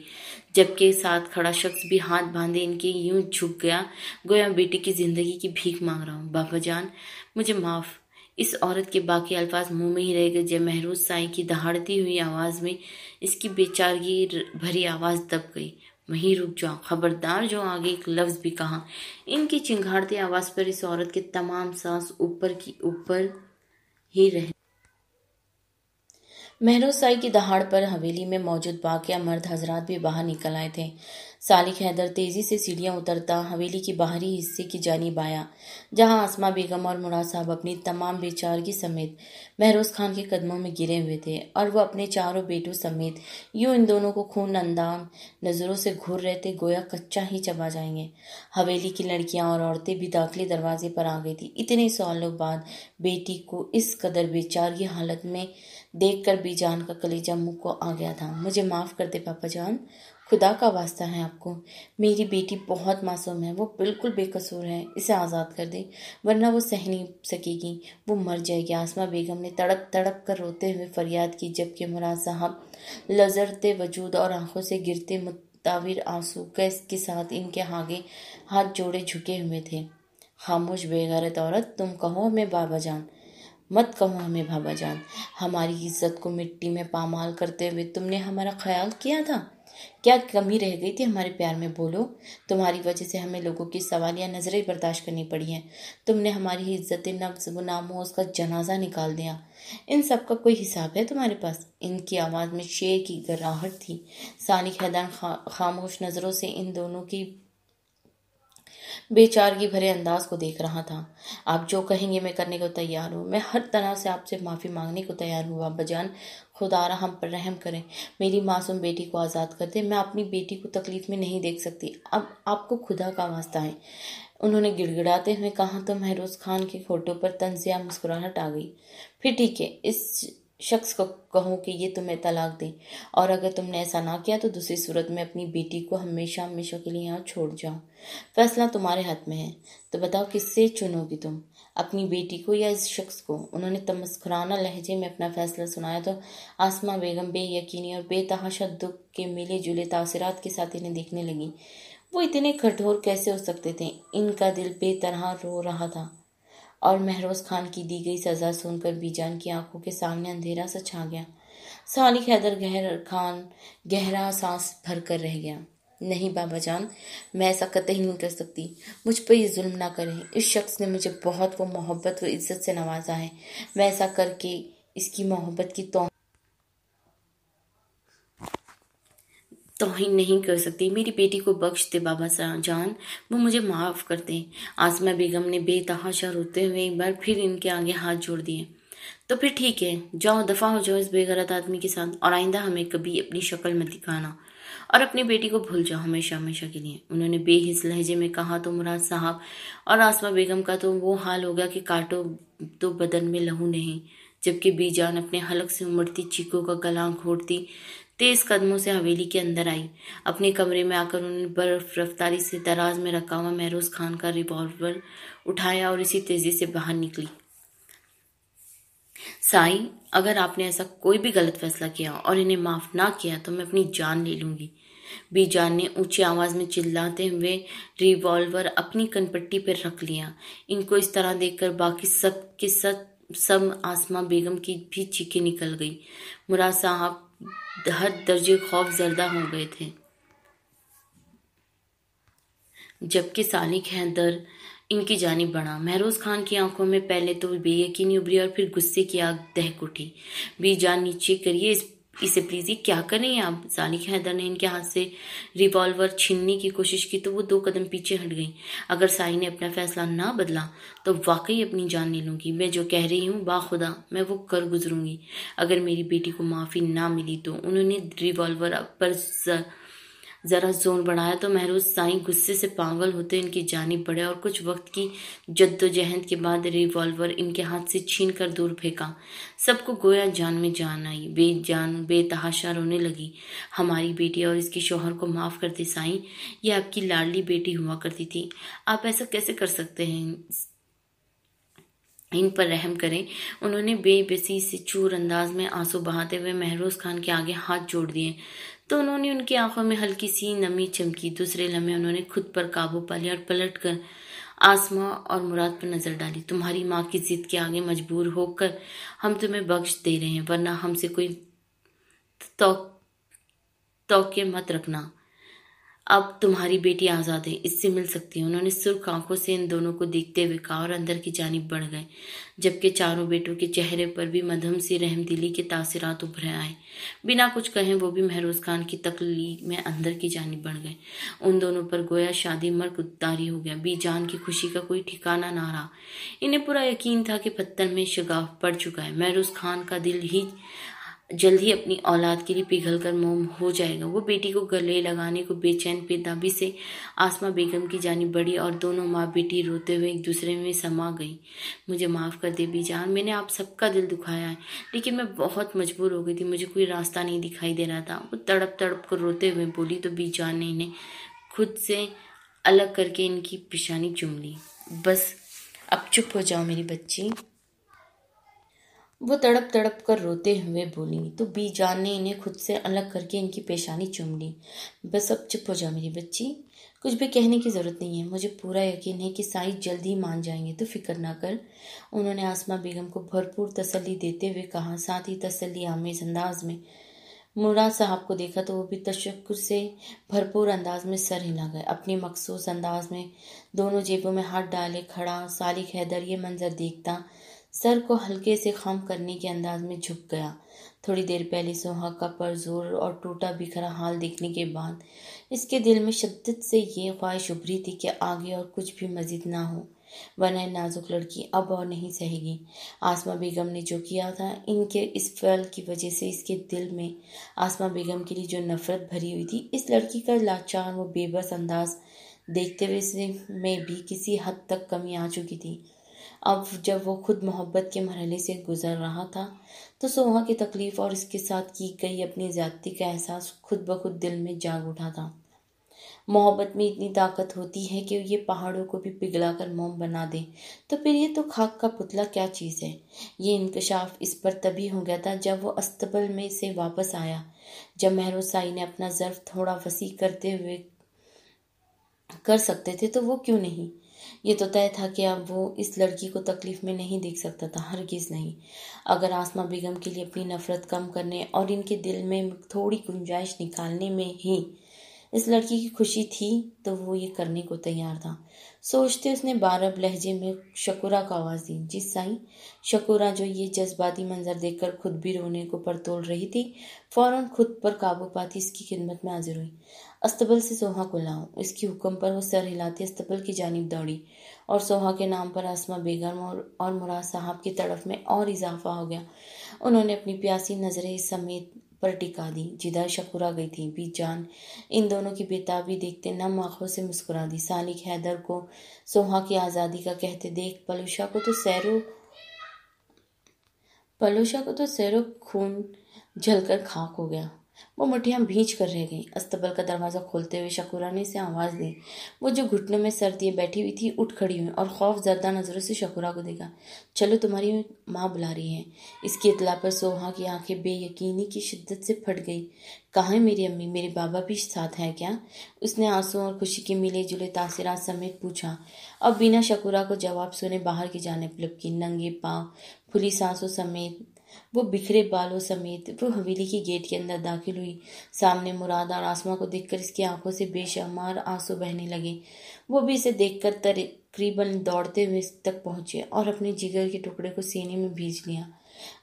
जबकि साथ खड़ा शख्स भी हाथ बांधे इनके यूं झुक गया, गोया बेटी की जिंदगी की भीख मांग रहा हूँ। बाबा जान, मुझे माफ। इस औरत के बाकी अल्फाज मुंह में ही रह गए जब महरोज साई की दहाड़ती हुई आवाज में इसकी बेचारगी भरी आवाज दब गई। वहीं रुक जाओ, खबरदार जो आगे एक लफ्ज भी कहा। इनकी चिंगारती आवाज पर इस औरत के तमाम सांस ऊपर की ऊपर ही रहे। महरोज साई की दहाड़ पर हवेली में मौजूद बाकिया मर्द हजरात भी बाहर निकल आए थे। सालिक हैदर तेजी से सीढ़ियां उतरता हवेली की बाहरी हिस्से की जानिब आया, जहां आसमा बेगम और मुराद साहब अपनी तमाम बेचारगी समेत महरोज खान के कदमों में गिरे हुए थे, और वह अपने चारों बेटों समेत यूं इन दोनों को खून अंदाम नजरों से घूर रहे थे, गोया कच्चा ही चबा जाएंगे। हवेली की लड़कियां और औरतें भी दाखिली दरवाजे पर आ गई थी। इतने सालों बाद बेटी को इस कदर बेचारगी हालत में देखकर बीजान का कलेजा मुंह को आ गया था। मुझे माफ कर दे पापा जान, खुदा का वास्ता है आपको। मेरी बेटी बहुत मासूम है, वो बिल्कुल बेकसूर है। इसे आज़ाद कर दे, वरना वो सह नहीं सकेगी, वो मर जाएगी। आसमा बेगम ने तड़प तड़प कर रोते हुए फरियाद की, जबकि मुराद साहब लजरते वजूद और आंखों से गिरते मुताविर आंसू के साथ इनके आगे हाथ जोड़े झुके हुए थे। खामोश बेगैरत औरत, तुम कहो हमें बाबा जान, मत कहो हमें बाबा जान। हमारी इज्जत को मिट्टी में पामाल करते हुए तुमने हमारा ख्याल किया था? क्या कमी रह गई थी हमारे प्यार में? बोलो। तुम्हारी वजह से हमें लोगों की सवालिया नजरें बर्दाश्त करनी पड़ी हैं। तुमने हमारी इज्जत नफ्स व नामोस का जनाजा निकाल दिया। इन सब का कोई हिसाब है तुम्हारे पास? इनकी आवाज में शेर की गर्राहट थी। सालिक हैदर खामोश नजरों से इन दोनों की बेचारगी भरे अंदाज को देख रहा था। आप जो कहेंगे मैं करने को तैयार हूँ। मैं हर तरह से आपसे माफी मांगने को तैयार हूँ। बाबा जान, खुदारा हम पर रहम करें, मेरी मासूम बेटी को आज़ाद कर दे। मैं अपनी बेटी को तकलीफ में नहीं देख सकती। अब आपको खुदा का वास्ता है, उन्होंने गिड़गिड़ाते हुए कहा। तो महरोज खान के होठों पर तंजिया मुस्कुराहट आ गई। फिर ठीक है, इस शख्स को कहो कि ये तुम्हें तलाक दे, और अगर तुमने ऐसा ना किया तो दूसरी सूरत में अपनी बेटी को हमेशा हमेशा के लिए यहाँ छोड़ जाओ। फैसला तुम्हारे हाथ में है। तो बताओ, किससे चुनोगी तुम, अपनी बेटी को या इस शख्स को? उन्होंने तमस्कुराना लहजे में अपना फैसला सुनाया तो आसमा बेगम बेयकीनी और बेतहाशा दुख के मिले जुले तासरात के साथ इन्हें देखने लगी। वो इतने कठोर कैसे हो सकते थे? इनका दिल बेतरह रो रहा था, और महरोज खान की दी गई सजा सुनकर बीजान की आंखों के सामने अंधेरा सा छा गया। सालिक हैदर गहरा सांस भर कर रह गया। नहीं बाबा जान, मैं ऐसा कतई नहीं कर सकती। मुझ पर ये जुल्म ना करें। इस शख्स ने मुझे बहुत वो मोहब्बत व इज्जत से नवाजा है। मैं ऐसा करके इसकी मोहब्बत की तौहीन नहीं कर सकती। मेरी बेटी को बख्श दे बाबा जान, वो मुझे माफ कर दें। आसमा बेगम ने बेतहाशा रोते हुए एक बार फिर इनके आगे हाथ जोड़ दिए। तो फिर ठीक है, जाओ दफा हो जाओ इस बेगैरत आदमी के साथ, और आइंदा हमें कभी अपनी शक्ल मत दिखाना, और अपनी बेटी को भूल जाओ हमेशा हमेशा के लिए। उन्होंने बेहिस लहजे में कहा तो मुराद साहब और आसमा बेगम का तो वो हाल हो गया कि काटो तो बदन में लहू नहीं, जबकि बीजान अपने हलक से उमड़ती चीखों का गला घोटती तेज कदमों से हवेली के अंदर आई। अपने कमरे में आकर उन्होंने बर्फ रफ्तारी से दराज में रखा हुआ महरोज खान का रिवॉल्वर उठाया और इसी तेजी से बाहर निकली। साईं, अगर आपने ऐसा कोई भी गलत फैसला किया और इन्हें माफ ना किया तो मैं अपनी जान ले लूंगी। बीजान ने ऊंची आवाज में चिल्लाते हुए रिवॉल्वर अपनी कनपट्टी पर रख लिया। इनको इस तरह देखकर बाकी सब आसमा बेगम की भी चीखें निकल गई। मुराद साहब हद दर्जे खौफ जर्दा हो गए थे, जबकि सालिक हैदर इनकी जानिब बढ़ा। महरोज खान की आंखों में पहले तो बेयकीनी उभरी और फिर गुस्से की आग दहक उठी। बीजान, नीचे करिए इसे प्लीज। ये क्या कर रही हैं आप? सालिक हैदर ने इनके हाथ से रिवॉल्वर छीनने की कोशिश की तो वो 2 कदम पीछे हट गई। अगर साई ने अपना फैसला ना बदला तो वाकई अपनी जान ले लूंगी। मैं जो कह रही हूँ बाखुदा मैं वो कर गुजरूंगी। अगर मेरी बेटी को माफी ना मिली तो उन्होंने रिवॉल्वर पर जरा जोर बढ़ाया तो महरोज साईं गुस्से से पागल होते इनकी जानिब बढ़े और कुछ वक्त की जद्दोजहद के बाद रिवॉल्वर इनके हाथ से छीन कर दूर फेंका। सबको गोया जान में जान आई। बेजान बेतहाशा रोने लगी। हमारी बेटी और इसके शौहर को माफ कर दे साईं, ये आपकी लाडली बेटी हुआ करती थी। आप ऐसा कैसे कर सकते हैं? ان پر رحم کریں۔ انہوں نے بے بسی سے چور انداز میں آنسو بہاتے ہوئے مہروز خان کے آگے ہاتھ جوڑ دیے تو انہوں نے ان کی آنکھوں میں ہلکی سی نمی چمکی۔ دوسرے لمحے انہوں نے خود پر قابو پا لیا اور پلٹ کر آسماء اور مراد پر نظر ڈالی۔ تمہاری ماں کی ضد کے آگے مجبور ہو کر ہم تمہیں بخش دے رہے ہیں، ورنہ ہم سے کوئی توقع مت رکھنا۔ اب تمہاری بیٹی آزاد ہے، اس سے مل سکتی ہے۔ انہوں نے سرخ آنکھوں سے ان دونوں کو دیکھتے ہوئے کہا اور اندر کی جانب بڑھ گئے، جبکہ چاروں بیٹوں کے چہرے پر بھی مدھم سی رحم دلی کے تاثرات ابھر آئے۔ بنا کچھ کہے وہ بھی مہروز خان کی تقلید میں اندر کی جانب بڑھ گئے۔ ان دونوں پر گویا شادی مرگ طاری ہو گیا۔ بی جان کی خوشی کا کوئی ٹھکانہ نہ رہا۔ انہیں پورا یقین تھا کہ پتھر میں شگاف پڑ چکا ہے۔ مہروز خان کا دل جلد ہی اپنی اولاد کے لیے پگھل کر موم ہو جائے گا۔ وہ بیٹی کو گلے لگانے کو بے چین بےتابی سے آسماء بیگم کی جانب بڑھی اور دونوں ماں بیٹی روتے ہوئے ایک دوسرے میں سما گئی۔ مجھے معاف کر دے بی جان، میں نے آپ سب کا دل دکھایا ہے، لیکن میں بہت مجبور ہو گئی تھی، مجھے کوئی راستہ نہیں دکھائی دے رہا تھا۔ وہ تڑپ تڑپ کر روتے ہوئے بولی تو بی جان نے انہیں خود سے الگ کر کے ان کی پیشانی چوم لی۔ بس اب چپ ہو جاؤ میری بچی، وہ تڑپ تڑپ کر روتے ہوئے بولی تو بی جان نے انہیں خود سے الگ کر کے ان کی پیشانی چوم لی۔ بس اب چپ ہو جاؤ میری بچی، کچھ بھی کہنے کی ضرورت نہیں ہے، مجھے پورا یقین ہے کہ سائی جلد ہی مان جائیں گے، تو فکر نہ کر۔ انہوں نے آسماء بیگم کو بھرپور تسلی دیتے ہوئے کہا، ساتھ ہی تسلی آمیز انداز میں مراد صاحب کو دیکھا تو وہ بھی تشکر سے بھرپور انداز میں سر ہلا گئے۔ اپنی مخصوص انداز میں دونوں جیبوں میں ہاتھ ڈالے کھڑا سالک حیدر یہ منظر دیکھتا سر کو ہلکے سے خم کرنے کے انداز میں جھک گیا۔ تھوڑی دیر پہلے سوہا کا پرزور اور ٹوٹا بکھرا حال دیکھنے کے بعد اس کے دل میں شدت سے یہ خواہش ابھری تھی کہ آگے اور کچھ بھی مزید نہ ہو، ورنہ نازک لڑکی اب اور نہیں سہے گی۔ آسماء بیگم نے جو کیا تھا، ان کے اس فعل کی وجہ سے اس کے دل میں آسماء بیگم کے لیے جو نفرت بھری ہوئی تھی، اس لڑکی کا لاچار و بے بس انداز دیکھتے ہوئے میں بھی کسی حد تک کمی آ چکی تھی۔ اب جب وہ خود محبت کے مرحلے سے گزر رہا تھا تو سوہا کی تکلیف اور اس کے ساتھ کی گئی اپنی زیادتی کا احساس خود بخود دل میں جاگ اٹھا تھا۔ محبت میں اتنی طاقت ہوتی ہے کہ یہ پہاڑوں کو بھی پگھلا کر موم بنا دے، تو پھر یہ تو خاک کا پتلا کیا چیز ہے۔ یہ انکشاف اس پر تبھی ہو گیا تھا جب وہ استبل میں سے واپس آیا۔ جب مہروز سائی نے اپنا ظرف تھوڑا وسیع کرتے ہوئے کر سکتے تھے تو وہ کیوں نہیں؟ یہ تو طے تھا کہ اب وہ اس لڑکی کو تکلیف میں نہیں دیکھ سکتا تھا، ہرگز نہیں۔ اگر آسماء بیگم کے لیے اپنی نفرت کم کرنے اور ان کے دل میں تھوڑی گنجائش نکالنے میں ہی اس لڑکی کی خوشی تھی تو وہ یہ کرنے کو تیار تھا۔ سوچتے اس نے بارب لہجے میں شکورہ کو آواز دی، جی سائی۔ شکورہ جو یہ جذباتی منظر دیکھ کر خود بھی رونے کو پرتول رہی تھی، فوراً خود پر قابو پاتی اس کی خدمت میں حاضر ہوئی۔ استبل سے سوہا کو لاؤ۔ اس کی حکم پر وہ سر ہلاتے استبل کی جانب دوڑی اور سوہا کے نام پر آسماء بیگم اور مراد صاحب کی تڑپ میں اور اضافہ ہو گیا۔ انہوں نے اپنی پیاسی نظریں سمیت پر ٹکا دی جدھر شکورہ گئی تھی۔ بی جان ان دونوں کی بےتابی دیکھتے نم آنکھوں سے مسکرا دی۔ سالک حیدر کو سوہا کی آزادی کا کہتے دیکھ پلوشا کو تو سیرو خون جھل کر خاک ہو گیا۔ وہ مٹھیاں بھینچ کر رہ گئیں۔ استبل کا دروازہ کھولتے ہوئے شکورہ نے اسے آواز دی۔ وہ جو گھٹنوں میں سر دیے بیٹھی ہوئی تھی اٹھ کھڑی ہوئی اور خوف زدہ نظروں سے شکورہ کو دیکھا۔ چلو تمہاری ماں بلا رہی ہے۔ اس کی اطلاع پر سوہا کی آنکھیں بے یقینی کی شدت سے پھٹ گئی۔ کہاں ہے میری امی؟ میرے بابا بھی ساتھ ہیں کیا؟ اس نے آنسوں اور خوشی کے ملے جلے تاثرات سمیت پوچھا۔ اب بنا شکورہ کو جواب سنے باہر کی جانب لپکی۔ ننگے پاؤں، پھولی سانسوں سمیت وہ بکھرے بالوں سمیت وہ حویلی کی گیٹ کے اندر داخل ہوئی۔ سامنے مراد اور آسماء کو دیکھ کر اس کی آنکھوں سے بے شمار آنسو بہنے لگے۔ وہ بھی اسے دیکھ کر تقریباً دوڑتے ہوئے اس تک پہنچے اور اپنے جگر کے ٹکڑے کو سینے میں بھیج لیا۔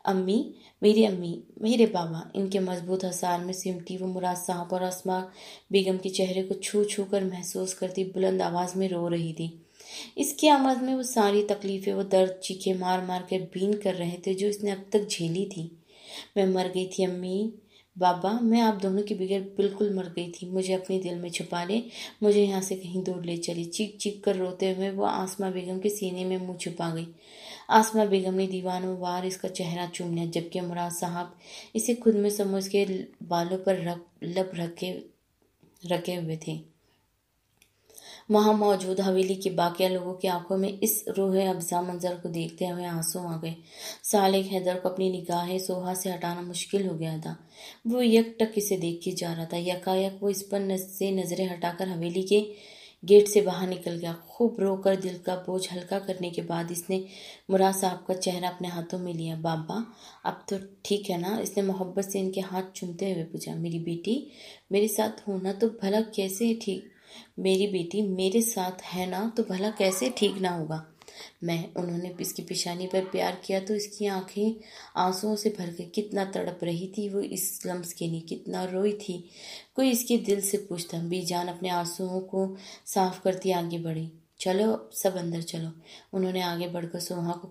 امی، میری امی، میرے بابا۔ ان کے مضبوط حصار میں سمٹی وہ مراد صاحب اور آسماء بیگم کے چہرے کو چھو چھو کر محسوس کرتی بلند آواز میں رو رہی تھی۔ اس کی آمد میں وہ ساری تکلیفیں، وہ درد چیخے مار مار کر بین کر رہے تھے جو اس نے اب تک جھیلی تھی۔ میں مر گئی تھی امی، بابا، میں آپ دونوں کے بغیر بالکل مر گئی تھی۔ مجھے اپنے دل میں چھپا لے، مجھے یہاں سے کہیں دور لے چلی۔ چیخ چیخ کر روتے ہوئے وہ آسماء بیگم کے سینے میں منہ چھپا گئی۔ آسماء بیگم نے دیوانوں وار اس کا چہرہ چوم لیا، جبکہ مراد صاحب اسے خود میں سمجھ کے بالوں پر لب رکھے ہوئے تھے۔ वहां मौजूद हवेली के बाकी लोगों की आंखों में इस रूह अफ़ज़ा मंजर को देखते हुए आंसू आ गए। सालिक हैदर को अपनी निगाहें सोहा से हटाना मुश्किल हो गया था। वो यकटक इसे देख जा रहा था। यकायक वो इस पर से नजरें हटाकर हवेली के गेट से बाहर निकल गया। खूब रोकर दिल का बोझ हल्का करने के बाद इसने मुराद साहब का चेहरा अपने हाथों में लिया। बाबा, अब तो ठीक है ना? इसने मोहब्बत से इनके हाथ चूमते हुए पूछा। मेरी बेटी, मेरे साथ होना तो भला कैसे ठीक मेरी बेटी मेरे साथ है ना, तो भला कैसे ठीक ना होगा? उन्होंने इसकी पेशानी पर प्यार किया तो इसकी आंखें आंसुओं से भर गई। कितना तड़प रही थी वो इस लम्स के लिए, कितना रोई थी। कोई इसके दिल से पूछता। बीजान अपने आंसुओं को साफ करती आगे बढ़ी। चलो सब अंदर चलो। उन्होंने आगे बढ़कर सोहा को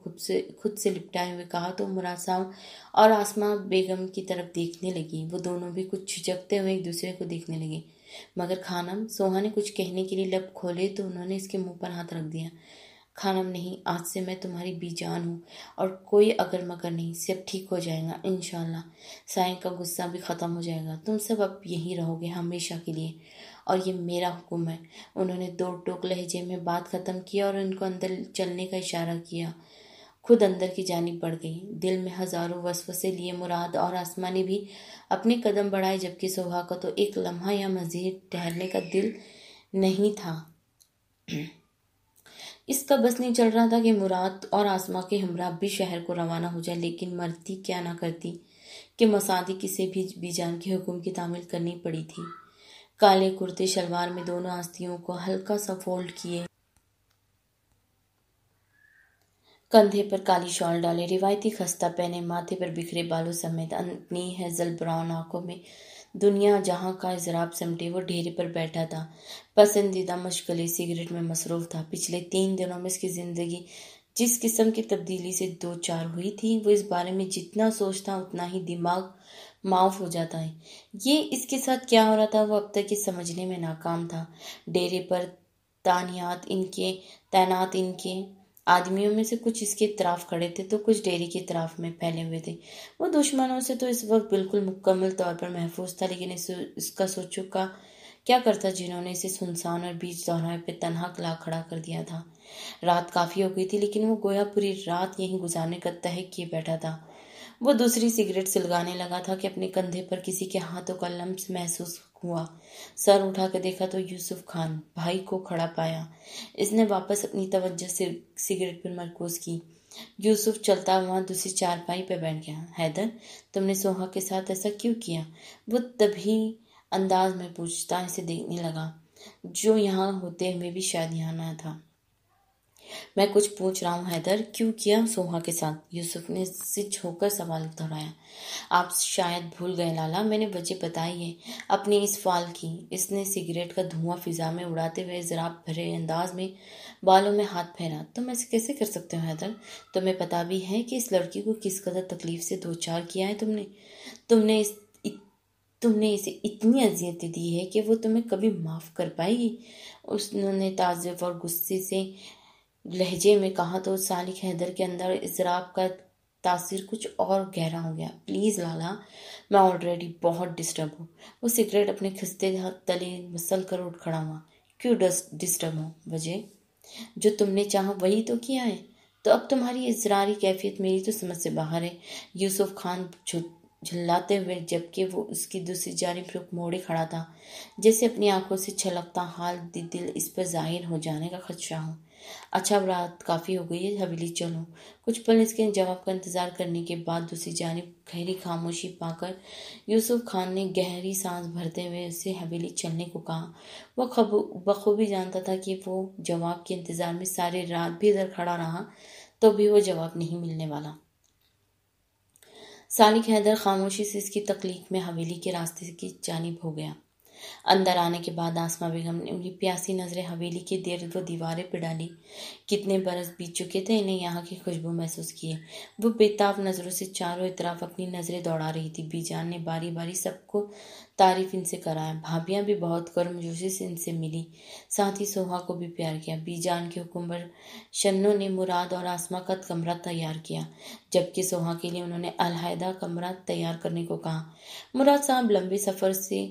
खुद से लिपटाए हुए कहा तो मुराद साहब और आसमा बेगम की तरफ देखने लगी। वो दोनों भी कुछ झिझकते हुए एक दूसरे को देखने लगे। मगर खानम, सोहा ने कुछ कहने के लिए लब खोले तो उन्होंने इसके मुंह पर हाथ रख दिया। खानम, नहीं, आज से मैं तुम्हारी बीजान हूँ और कोई अगर मगर नहीं, सब ठीक हो जाएगा इंशाल्लाह। साईं का गुस्सा भी ख़त्म हो जाएगा। तुम सब अब यहीं रहोगे हमेशा के लिए, और ये मेरा हुक्म है। उन्होंने दो टोक लहजे में बात ख़त्म किया और उनको अंदर चलने का इशारा किया। खुद अंदर की जानिब बढ़ गई। दिल में हजारों वसवसे लिए मुराद और आसमा ने भी अपने कदम बढ़ाए, जबकि सोहा का तो एक लम्हा या मजीद ठहरने का दिल नहीं था। इसका बस नहीं चल रहा था कि मुराद और आसमा के हमरा भी शहर को रवाना हो जाए, लेकिन मरती क्या ना करती कि मसादी किसे भी बीजान के हुक्म की तामील करनी पड़ी थी। काले कुर्ते शलवार में दोनों आस्तियों को हल्का सा फोल्ड किए, कंधे पर काली शॉल डाले, रिवायती खस्ता पहने, माथे पर बिखरे बालों समेत अपनी हेजल ब्राउन आंखों में दुनिया जहां का इजराब समटे वो ढेरे पर बैठा था। पसंदीदा मशगले सिगरेट में मसरूफ था। पिछले 3 दिनों में इसकी जिंदगी जिस किस्म की तब्दीली से दो चार हुई थी, वो इस बारे में जितना सोचता उतना ही दिमाग माफ हो जाता है। ये इसके साथ क्या हो रहा था वो अब तक ये समझने में नाकाम था। डेरे पर तैनात इनके आदमियों में से कुछ इसके तरफ खड़े थे तो कुछ डेरे की तरफ में फैले हुए थे। वो दुश्मनों से तो इस वक्त बिल्कुल मुकम्मल तौर पर महफूज था, लेकिन इसका सोचो का क्या करता जिन्होंने इसे सुनसान और बीच दोहराए पे तन्हा ला खड़ा कर दिया था। रात काफी हो गई थी, लेकिन वो गोया पूरी रात यहीं गुजारने का तय किए बैठा था। वो दूसरी सिगरेट सुलगाने लगा था कि अपने कंधे पर किसी के हाथों का लम्स महसूस हुआ। सर उठा कर देखा तो यूसुफ खान भाई को खड़ा पाया। इसने वापस अपनी तवज्जो से सिगरेट पर मरकूज की। यूसुफ चलता हुआ दूसरी चारपाई पर बैठ गया। हैदर, तुमने सोहा के साथ ऐसा क्यों किया? वो तभी अंदाज में पूछता इसे देखने लगा, जो यहाँ होते हुए भी शायद यहाँ न था। मैं कुछ पूछ रहा हूँ हैदर, क्यों किया सोहा के साथ? यूसुफ ने सिर होकर सवाल दोहराया। आप शायद भूल गए लाला, मैंने वजह बताई है अपनी इस फाल की। इसने सिगरेट का धुआं फिजा में उड़ाते हुए जराब भरे अंदाज में बालों में हाथ फेरा। तुम ऐसे कैसे कर सकते हो हैदर? तुम्हें पता भी है कि इस लड़की को किस कदर तकलीफ से दो चार किया है तुमने। तुमने इस तुमने इसे इतनी अजियत दी है कि वो तुम्हें कभी माफ कर पाएगी? उसने ताज़ुब और गुस्से से लहजे में कहा तो सालिक हैदर के अंदर इज़राब का तासीर कुछ और गहरा हो गया। प्लीज़ लाला, मैं ऑलरेडी बहुत डिस्टर्ब हूँ। वो सिगरेट अपने खिस्ते तले मसल कर उठ खड़ा हुआ। क्यों डिस्टर्ब हो? वजह जो तुमने चाहा वही तो किया है। तो अब तुम्हारी इजरारी कैफियत मेरी तो समझ से बाहर है। यूसुफ खान झुल्लाते हुए, जबकि वो उसकी दूसरी जानिब रुख मोड़े खड़ा था, जैसे अपनी आंखों से छलकता हाल दिल इस पर जाहिर हो जाने का खदशा हो। अच्छा, रात काफी हो गई है, हवेली चलो। कुछ पल इसके जवाब का इंतजार करने के बाद दूसरी जानिब गहरी खामोशी पाकर यूसुफ खान ने गहरी सांस भरते हुए उसे हवेली चलने को कहा। वो बखूबी जानता था कि वो जवाब के इंतजार में सारी रात भी इधर खड़ा रहा तो भी वो जवाब नहीं मिलने वाला। सालिक हैदर खामोशी से इसकी तकलीफ में हवेली के रास्ते की जानिब हो गया। अंदर आने के बाद आसमा बेगम ने उंगली प्यासी नजरें हवेली की देर वो दीवारें पे डाली। कितने बरस बीत चुके थे इन्हें यहाँ की खुशबू महसूस किए। वो बेताब नजरों से चारों तरफ अपनी नजरें दौड़ा रही थी। बीजान ने बारी बारी सबको तारीफ इनसे कराया। भाभियां भी बहुत गर्मजोशी से इनसे मिली, साथ ही सोहा को भी प्यार किया। बीजान के हुक्म पर शन्नो ने मुराद और आसमा का कमरा तैयार किया, जबकि सोहा के लिए उन्होंने अलहदा कमरा तैयार करने को कहा। मुराद साहब लंबे सफर से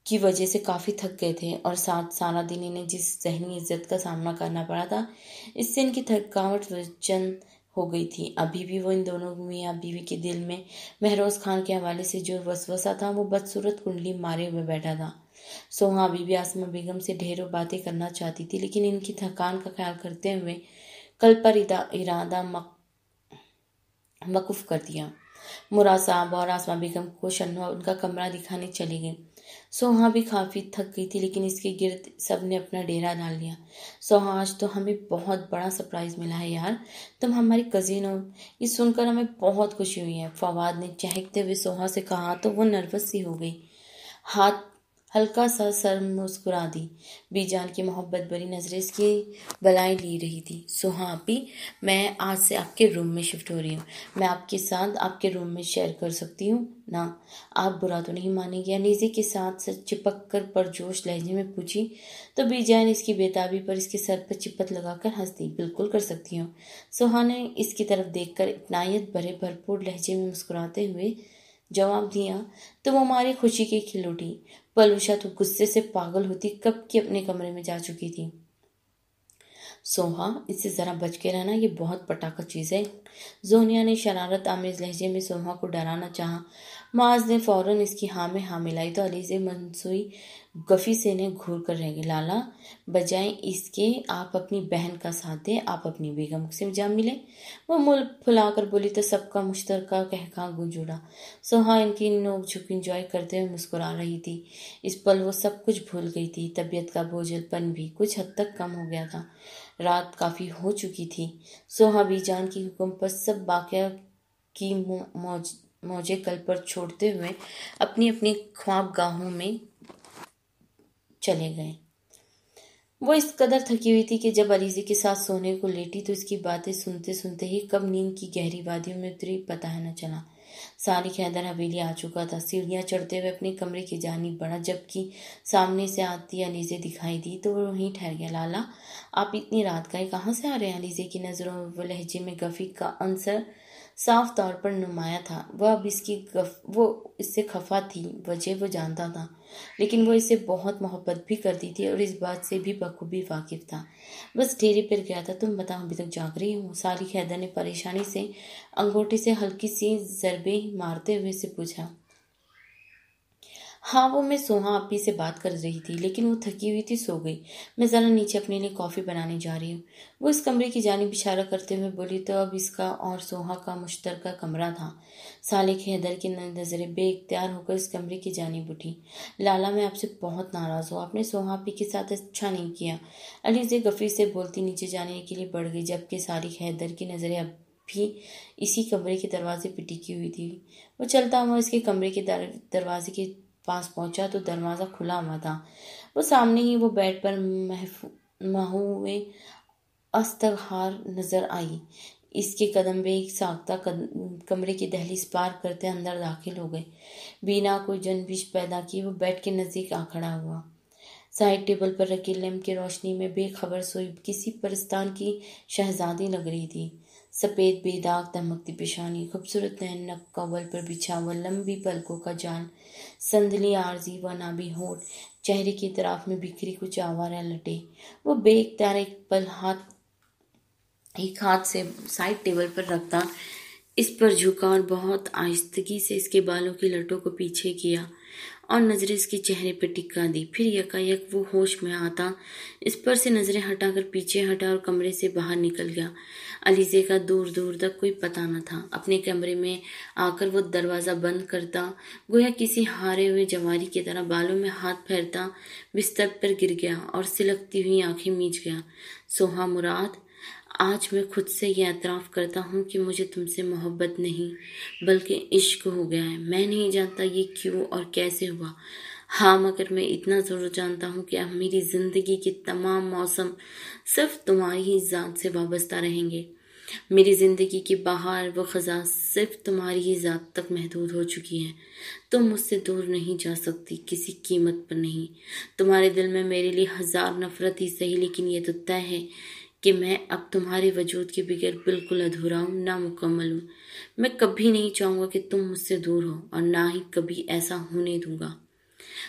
کی وجہ سے کافی تھک گئے تھے اور ساتھ سارا دن انہیں جس ذہنی عزت کا سامنا کرنا پڑا تھا، اس سے ان کی تھکاوٹ چند ہو گئی تھی۔ ابھی بھی وہ ان دونوں میاں بیوی کے دل میں مہروز خان کے حوالے سے جو وسوسہ تھا وہ بدصورت کنڈلی مارے ہوئے بیٹھا تھا۔ سوہا ابھی بھی آسمہ بیگم سے ڈھیروں باتیں کرنا چاہتی تھی، لیکن ان کی تھکان کا خیال کرتے ہوئے کل پر ارادہ موقوف کر دیا۔ مراد صاحب اور آسمہ بیگم کو شنو ان کا کمرہ دکھانے چلی گئی۔ سوہا بھی کافی تھک گئی تھی، لیکن اس کے گرد سب نے اپنا ڈیرا ڈال لیا۔ سوہا، آج تو ہمیں بہت بڑا سرپرائز ملا ہے یار، تم ہماری کزن ہو، یہ سن کر ہمیں بہت خوشی ہوئی ہے، فواد نے چہکتے ہوئے سوہا سے کہا تو وہ نروس سی ہو گئی، ہاتھ ہلکا سا سر مسکرا دی۔ بی جان کی محبت بھری نظریں اس کی بلائیں لی رہی تھی۔ سوہا آپی، میں آج سے آپ کے روم میں شفٹ ہو رہی ہوں، میں آپ کے ساتھ آپ کے روم میں شیئر کر سکتی ہوں نا؟ آپ برا تو نہیں مانیں گے؟ انیزے کے ساتھ چپک کر پرجوش لہجے میں پوچھی تو بی جان اس کی بےتابی پر اس کے سر پر چپت لگا کر ہنس دی۔ بالکل کر سکتی ہوں۔ سوہا نے اس کی طرف دیکھ کر اطمینان بھرے بھرپور لہجے میں مسکراتے ہوئے جواب دیا تو وہ ہماری خوشی کی کھل اٹھی۔ پلوشا تو غصے سے پاگل ہوتی کب کی اپنے کمرے میں جا چکی تھی۔ سوہا، اس سے ذرا بچ کے رہنا، یہ بہت پٹاخہ چیز ہے۔ زونیا نے شرارت آمیز لہجے میں سوہا کو ڈرانا چاہا۔ معاذ نے فوراً اس کی ہاں میں ہاں ملائی تو علیزے منسوئی گفی سے انہیں گھور کر رہ گئی۔ لالا، بجائے اس کے آپ اپنی بہن کا ساتھ دیں، آپ اپنی بیگم سے جا ملیں۔ وہ منہ پھلا کر بولی تو سب کا مشترکہ قہقہہ گونج اٹھا۔ سوہا ان کی نوک جھوک انجوائے کرتے ہوئے مسکرا رہی تھی۔ اس پل وہ سب کچھ بھول گئی تھی۔ طبیعت کا بوجھل پن بھی کچھ حد تک کم ہو گیا تھا۔ رات کافی ہو چکی تھی۔ سوہا بی جان کی حکم پر سب باقیہ کی موجیں کل پر چھوڑتے ہوئے اپنی اپنی خواب گاہوں میں چلے گئے۔ وہ اس قدر تھکی ہوئی تھی کہ جب علیزے کے ساتھ سونے کو لیٹی تو اس کی باتیں سنتے سنتے ہی کب نیند کی گہری وادیوں میں اتری پتہ نہ چلا۔ صالح حیدر حویلی آ چکا تھا۔ سیڑھیاں چڑھتے ہوئے اپنے کمرے کی جانب بڑھا، جبکہ سامنے سے آتی علیزے دکھائی دی تو وہ وہیں ٹھہر گیا۔ لالا، آپ اتنی رات گئے کہاں سے آ رہے ہیں؟ علیزے کی نظروں و لہجے میں گفی کا عنصر صاف طور پر نمایاں تھا۔ وہ اب اس سے خفا تھی، وجہ وہ جانتا تھا، لیکن وہ اسے بہت محبت بھی کرتی تھی اور اس بات سے بھی بخوبی واقف تھا۔ بس ڈھیرے پر گیا تھا، تم بتاؤ ابھی تک جاگ رہی ہو؟ صالح حیدر نے پریشانی سے انگوٹھے سے ہلکی سی ضربیں مارتے ہوئے سے پوچھا۔ ہاں، وہ میں سوہا آپی سے بات کر رہی تھی، لیکن وہ تھکی ہوئی تھی، سو گئی۔ میں ذرا نیچے اپنے لیے کافی بنانے جا رہی ہوں۔ وہ اس کمرے کی جانب اشارہ کرتے ہوئے بولی تو اب اس کا اور سوہا کا مشترکہ کمرہ تھا۔ صالح حیدر کی نظریں بے اختیار ہو کر اس کمرے کی جانب اٹھی۔ لالا، میں آپ سے بہت ناراض ہوں، آپ نے سوہا آپی کے ساتھ اچھا نہیں کیا۔ علیزے گفی سے بولتی نیچے جانے کے لیے بڑھ گئی، جبکہ صالح حیدر کی نظریں اب بھی اسی کمرے کے دروازے پہ ٹکی ہوئی تھی۔ وہ چلتا ہوا اس کے کمرے کے دروازے کے پاس پہنچا تو دروازہ کھلا ہوا تھا۔ وہ سامنے ہی وہ بیڈ پر محوے استغفار نظر آئی۔ اس کے قدم بے ساختہ کمرے کی دہلیز پار کرتے اندر داخل ہو گئے۔ بنا کوئی جنبش پیدا کیے وہ بیڈ کے نزدیک آ کھڑا ہوا۔ سائڈ ٹیبل پر رکھی لیمپ کی روشنی میں بے خبر سوئی کسی پرستان کی شہزادی لگ رہی تھی۔ سفید بے داغ دمکتی پیشانی، خوبصورت نین نک کمبل پر بچھا ہوا، لمبی پلکوں کا جال، سندلی عارضی و نابی ہونٹ، چہرے کی اطراف میں بکھری کچھ آوارہ لٹیں۔ وہ بے اختیار ایک ہاتھ سے سائڈ ٹیبل پر رکھتا اس پر جھکا اور بہت آہستگی سے اس کے بالوں کی لٹوں کو پیچھے کیا اور نظریں اس کے چہرے پر ٹکا دی۔ پھر یکایک وہ ہوش میں آتا اس پر سے نظریں ہٹا کر پیچھے ہٹا اور کمرے سے باہر نکل گیا۔ علیزے کا دور دور تک کوئی پتہ نہ تھا۔ اپنے کمرے میں آ کر وہ دروازہ بند کرتا، گویا کسی ہارے ہوئے جواری کی طرح بالوں میں ہاتھ پھیرتا بستر پر گر گیا اور سلگتی ہوئی آنکھیں میچ گیا۔ سوہا، مراد، آج میں خود سے یہ اعتراف کرتا ہوں کہ مجھے تم سے محبت نہیں بلکہ عشق ہو گیا ہے۔ میں نہیں جانتا یہ کیوں اور کیسے ہوا، ہاں مگر میں اتنا ضرور جانتا ہوں کہ اب میری زندگی کے تمام موسم صرف تمہاری ہی ذات سے وابستہ رہیں گے۔ میری زندگی کی بہار و خزاں صرف تمہاری ہی ذات تک محدود ہو چکی ہیں۔ تم مجھ سے دور نہیں جا سکتی، کسی قیمت پر نہیں۔ تمہارے دل میں میرے لیے ہزار نفرت ہی سہی، لیکن یہ تو طے ہے کہ میں اب تمہارے وجود کے بغیر بالکل ادھورا ہوں، نامکمل ہوں۔ میں کبھی نہیں چاہوں گا کہ تم مجھ سے دور ہو اور نہ ہی کبھی ایسا ہونے دوں گا۔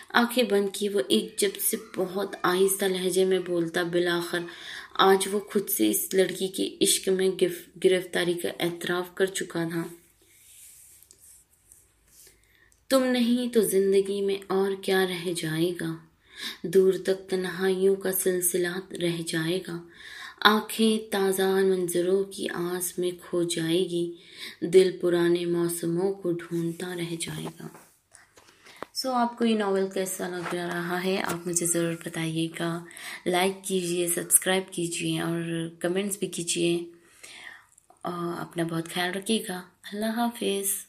آنکھیں بند کی، وہ ایک جب سے بہت آہستہ لہجے میں بولتا، بالآخر آج وہ خود سے اس لڑکی کے عشق میں گرفتاری کا اعتراف کر چکا تھا۔ تم نہیں تو زندگی میں اور کیا رہ جائے گا، دور تک تنہائیوں کا سلسلہ رہ جائے گا، آنکھیں تازہ منظروں کی آس میں کھو جائے گی، دل پرانے موسموں کو ڈھونڈتا رہ جائے گا۔ آپ کو یہ ناول کیسا لگ رہا ہے، آپ مجھے ضرور بتائیے گا۔ لائک کیجئے، سبسکرائب کیجئے اور کمنٹس بھی کیجئے۔ اپنا بہت خیال رکھیے گا۔ اللہ حافظ۔